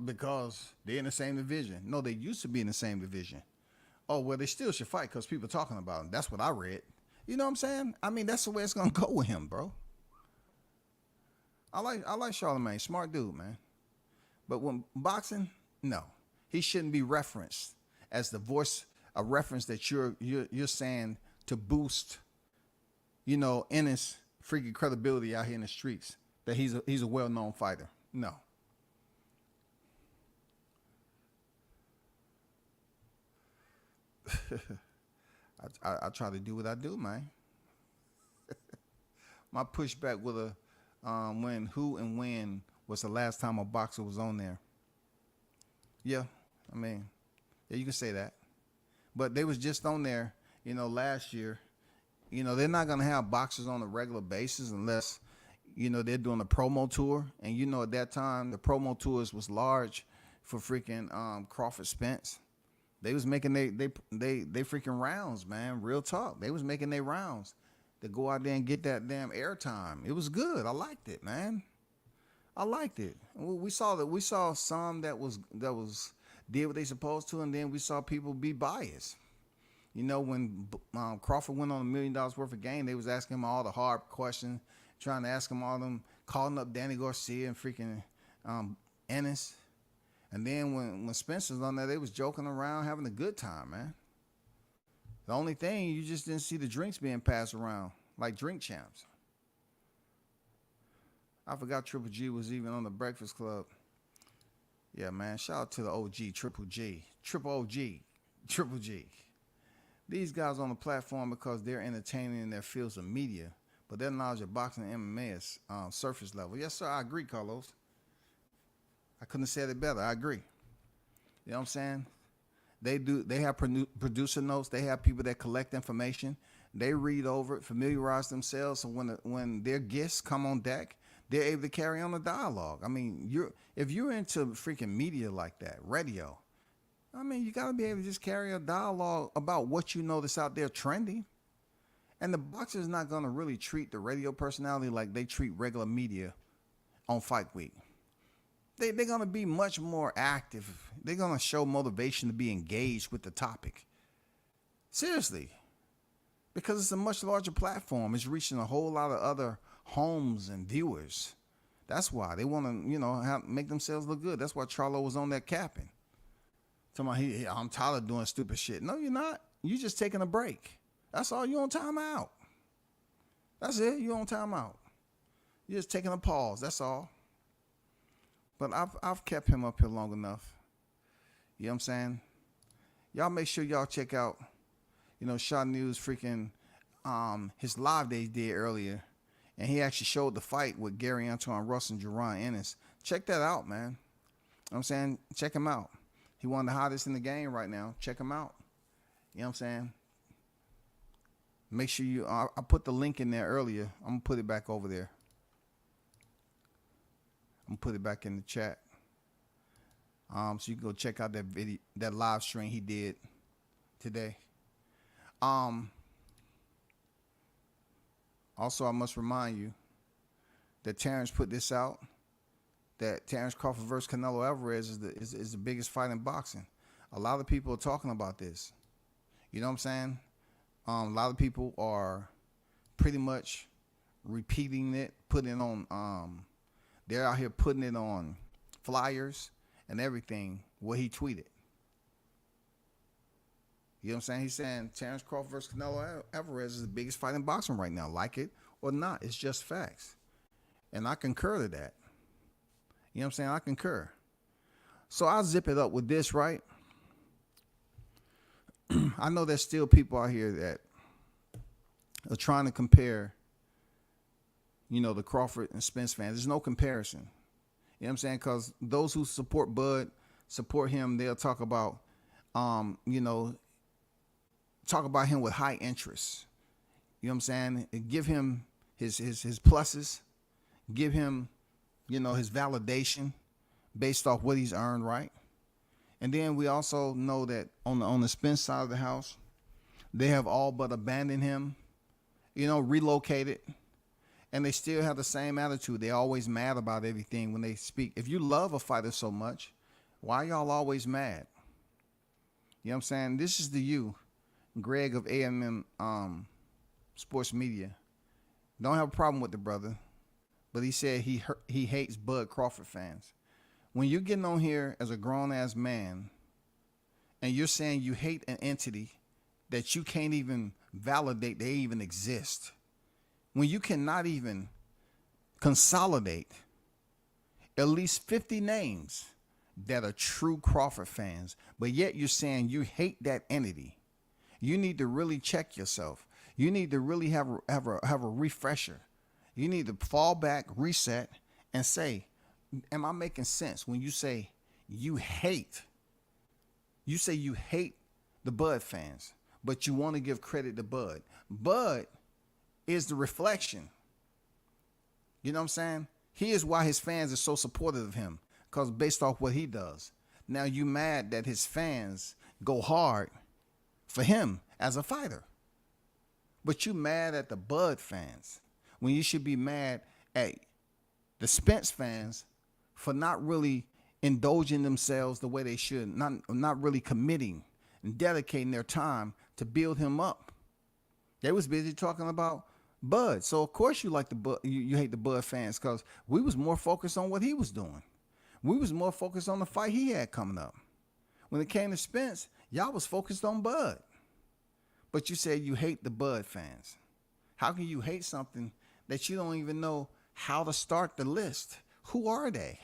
Because they're in the same division. No, they used to be in the same division. Oh, well, they still should fight because people are talking about them. That's what I read. You know what I'm saying? I mean, that's the way it's gonna go with him, bro. I like Charlemagne, smart dude, man. But when boxing, no, he shouldn't be referenced as the voice, a reference that you're saying to boost, you know, Ennis freaking credibility out here in the streets that he's a well-known fighter. No. I try to do what I do, man. My pushback with when was the last time a boxer was on there? Yeah, I mean, yeah, you can say that. But they was just on there, you know, last year. You know, they're not going to have boxers on a regular basis unless, you know, they're doing a promo tour. And, you know, at that time, the promo tours was large for freaking Crawford Spence. They was making they freaking rounds, man. Real talk. They was making their rounds to go out there and get that damn airtime. It was good. I liked it, man. I liked it. We saw some that was did what they supposed to, and then we saw people be biased. You know, when Crawford went on $1 million worth of game, they was asking him all the hard questions, trying to ask him all them, calling up Danny Garcia and freaking Ennis. And then when Spence was on there, they was joking around, having a good time, man. The only thing, you just didn't see the drinks being passed around like drink champs. I forgot Triple G was even on the Breakfast Club. Yeah, man. Shout out to the OG, Triple G. Triple G. These guys on the platform because they're entertaining in their fields of media, but their knowledge of boxing and MMA is surface level. Yes, sir. I agree, Carlos. I couldn't have said it better. I agree. You know what I'm saying? They have producer notes. They have people that collect information. They read over it, familiarize themselves. So when their guests come on deck, they're able to carry on the dialogue. I mean, if you're into freaking media like that, radio, I mean, you got to be able to just carry a dialogue about what you know that's out there trending. And the boxer's not going to really treat the radio personality like they treat regular media on Fight Week. They're going to be much more active. They're going to show motivation to be engaged with the topic. Seriously. Because it's a much larger platform. It's reaching a whole lot of other homes and viewers. That's why they want to, you know, make themselves look good. That's why Charlo was on there capping. Talking about, I'm tired of doing stupid shit. No, you're not. You're just taking a break. That's all. You're on timeout. That's it. You on timeout. You're just taking a pause. That's all. But I've kept him up here long enough. You know what I'm saying? Y'all make sure y'all check out, Shaw News freaking his live they did earlier. And he actually showed the fight with Gary Antoine Russell and Jaron Ennis. Check that out, man. You know what I'm saying? Check him out. He one of the hottest in the game right now. Check him out. You know what I'm saying? Make sure I put the link in there earlier. I'm going to put it back over there. I'm going to put it back in the chat. So you can go check out that video, that live stream he did today. Also, I must remind you that Terrence put this out, that Terrence Crawford versus Canelo Alvarez is the biggest fight in boxing. A lot of people are talking about this. You know what I'm saying? A lot of people are pretty much repeating it, putting it on, they're out here putting it on flyers and everything, what he tweeted. You know what I'm saying? He's saying Terrence Crawford versus Canelo Alvarez is the biggest fight in boxing right now. Like it or not, it's just facts. And I concur to that. You know what I'm saying? I concur. So I'll zip it up with this, right? I know there's still people out here that are trying to compare, the Crawford and Spence fans. There's no comparison. You know what I'm saying? Because those who support Bud, support him, they'll talk about, talk about him with high interest. You know what I'm saying? Give him his pluses. Give him, his validation based off what he's earned, right? And then we also know that on the Spence side of the house, they have all but abandoned him, relocated, and they still have the same attitude. They're always mad about everything when they speak. If you love a fighter so much, why y'all always mad? You know what I'm saying? This is the you, Greg of AMM Sports Media. Don't have a problem with the brother, but he said he hates Bud Crawford fans. When you're getting on here as a grown-ass man and you're saying you hate an entity that you can't even validate they even exist, when you cannot even consolidate at least 50 names that are true Crawford fans, but yet you're saying you hate that entity, you need to really check yourself. You need to really have a refresher. You need to fall back, reset, and say, am I making sense when you say you hate the Bud fans, but you want to give credit to Bud? Bud is the reflection. You know what I'm saying? He is why his fans are so supportive of him, because based off what he does. Now you mad that his fans go hard for him as a fighter, but you mad at the Bud fans when you should be mad at the Spence fans for not really indulging themselves the way they should, not really committing and dedicating their time to build him up. They was busy talking about Bud, so of course you like the Bud, you hate the Bud fans, because we was more focused on what he was doing. We was more focused on the fight he had coming up. When it came to Spence, y'all was focused on Bud, but you said you hate the Bud fans. How can you hate something that you don't even know how to start the list? Who are they?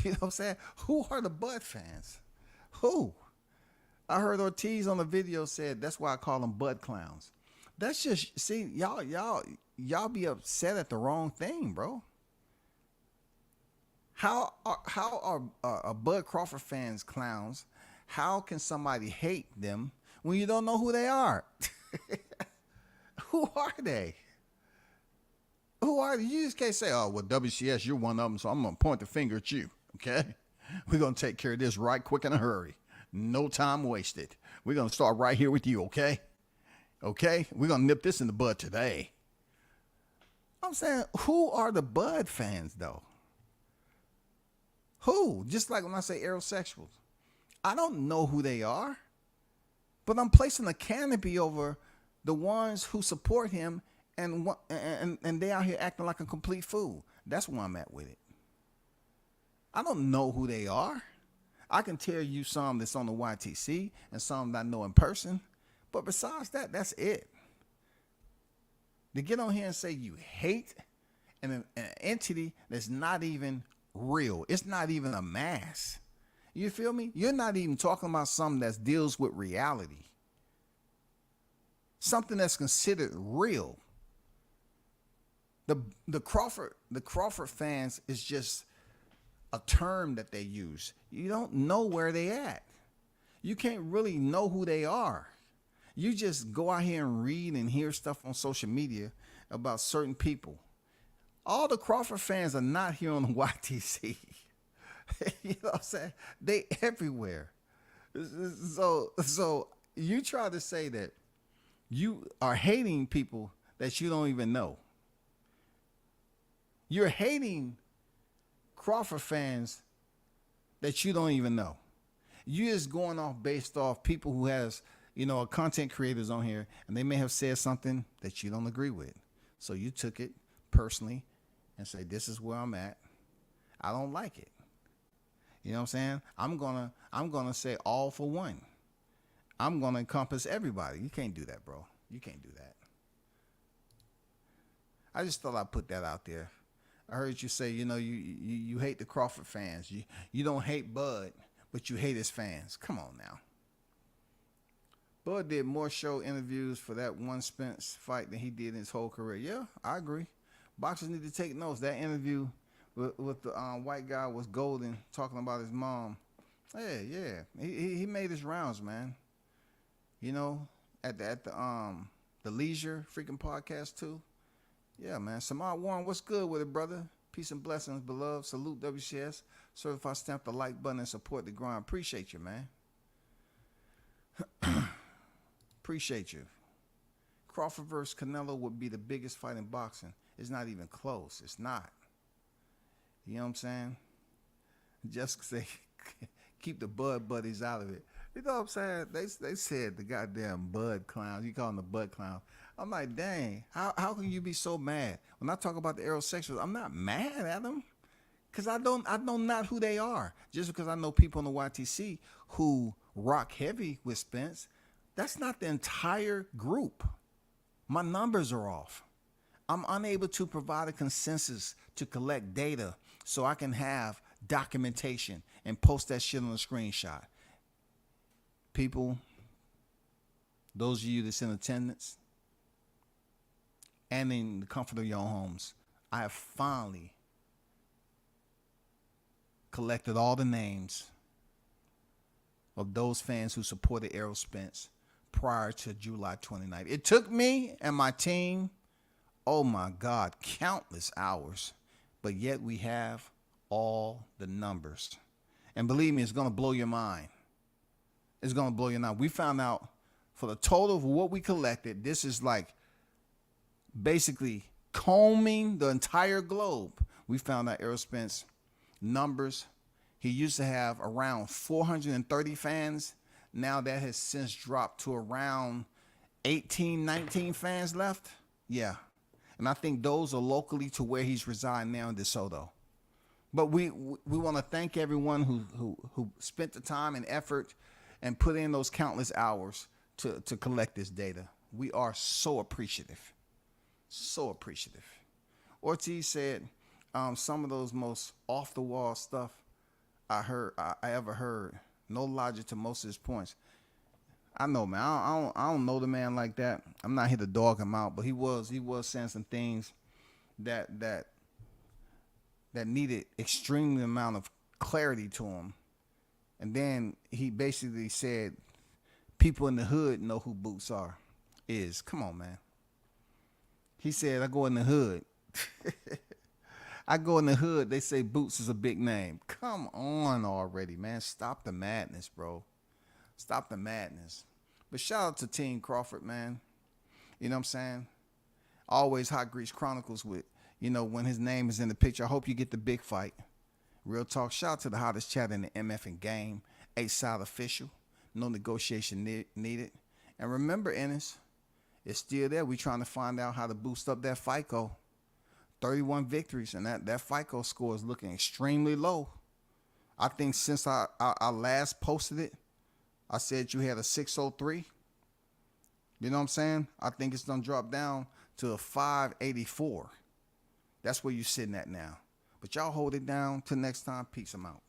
You know what I'm saying? Who are the Bud fans? Who? I heard Ortiz on the video said that's why I call them Bud clowns. That's just, see, y'all be upset at the wrong thing, bro. How are Bud Crawford fans clowns? How can somebody hate them when you don't know who they are? Who are they? Who are they? You just can't say, oh, well, WCS, you're one of them, so I'm going to point the finger at you, okay? We're going to take care of this right quick in a hurry. No time wasted. We're going to start right here with you, okay? Okay? We're going to nip this in the bud today. I'm saying, who are the Bud fans, though? Who? Just like when I say aerosexuals. I don't know who they are, but I'm placing a canopy over the ones who support him, and they out here acting like a complete fool. That's where I'm at with it. I don't know who they are. I can tell you some that's on the YTC and some that I know in person, but besides that, that's it. To get on here and say you hate an entity that's not even real. It's not even a mass. You feel me? You're not even talking about something that deals with reality. Something that's considered real. The Crawford fans is just a term that they use. You don't know where they at. You can't really know who they are. You just go out here and read and hear stuff on social media about certain people. All the Crawford fans are not here on the YTC. You know what I'm saying? They everywhere. So you try to say that you are hating people that you don't even know. You're hating Crawford fans that you don't even know. You're just going off based off people who has, content creators on here, and they may have said something that you don't agree with. So you took it personally and say, this is where I'm at. I don't like it. You know what I'm saying? I'm gonna say all for one. I'm gonna encompass everybody. You can't do that, bro. You can't do that. I just thought I'd put that out there. I heard you say, you hate the Crawford fans. You don't hate Bud, but you hate his fans. Come on now. Bud did more show interviews for that one Spence fight than he did in his whole career. Yeah, I agree. Boxers need to take notes. That interview with the white guy was golden, talking about his mom. Yeah. He made his rounds, man. At the Leisure freaking podcast too. Yeah, man. Samar Warren, what's good with it, brother? Peace and blessings, beloved. Salute WCS. Certified stamp the like button and support the grind. Appreciate you, man. Appreciate you. Crawford versus Canelo would be the biggest fight in boxing. It's not even close. It's not. You know what I'm saying? Just say, keep the Bud buddies out of it. You know what I'm saying? They said the goddamn Bud clowns. You call them the Bud clowns. I'm like, dang, how can you be so mad? When I talk about the aerosexuals, I'm not mad at them. Because I know not who they are. Just because I know people in the YTC who rock heavy with Spence, that's not the entire group. My numbers are off. I'm unable to provide a consensus to collect data so I can have documentation and post that shit on a screenshot. People, those of you that's in attendance and in the comfort of your own homes, I have finally collected all the names of those fans who supported Errol Spence prior to July 29th. It took me and my team, oh my God, countless hours, but yet we have all the numbers. And believe me, it's going to blow your mind. It's going to blow your mind. We found out for the total of what we collected, this is like basically combing the entire globe. We found out Errol Spence numbers. He used to have around 430 fans. Now that has since dropped to around 18, 19 fans left. Yeah. And I think those are locally to where he's residing now in DeSoto. But we want to thank everyone who spent the time and effort and put in those countless hours to collect this data. We are so appreciative. So appreciative. Ortiz said some of those most off the wall stuff I ever heard. No logic to most of his points. I know, man. I don't know the man like that. I'm not here to dog him out, but he was saying some things that needed extreme amount of clarity to him. And then he basically said, people in the hood know who Boots is. Come on, man. He said, I go in the hood. I go in the hood, they say Boots is a big name. Come on already, man. Stop the madness, bro. Stop the madness. But shout out to Team Crawford, man. You know what I'm saying? Always Hot Grease Chronicles with, when his name is in the picture. I hope you get the big fight. Real talk. Shout out to the hottest chat in the MF and game. 8-side official. No negotiation needed. And remember, Ennis, it's still there. We trying to find out how to boost up that FICO. 31 victories, and that FICO score is looking extremely low. I think since I last posted it, I said you had a 603. You know what I'm saying? I think it's done dropped down to a 584. That's where you're sitting at now. But y'all hold it down. Till next time, peace. I'm out.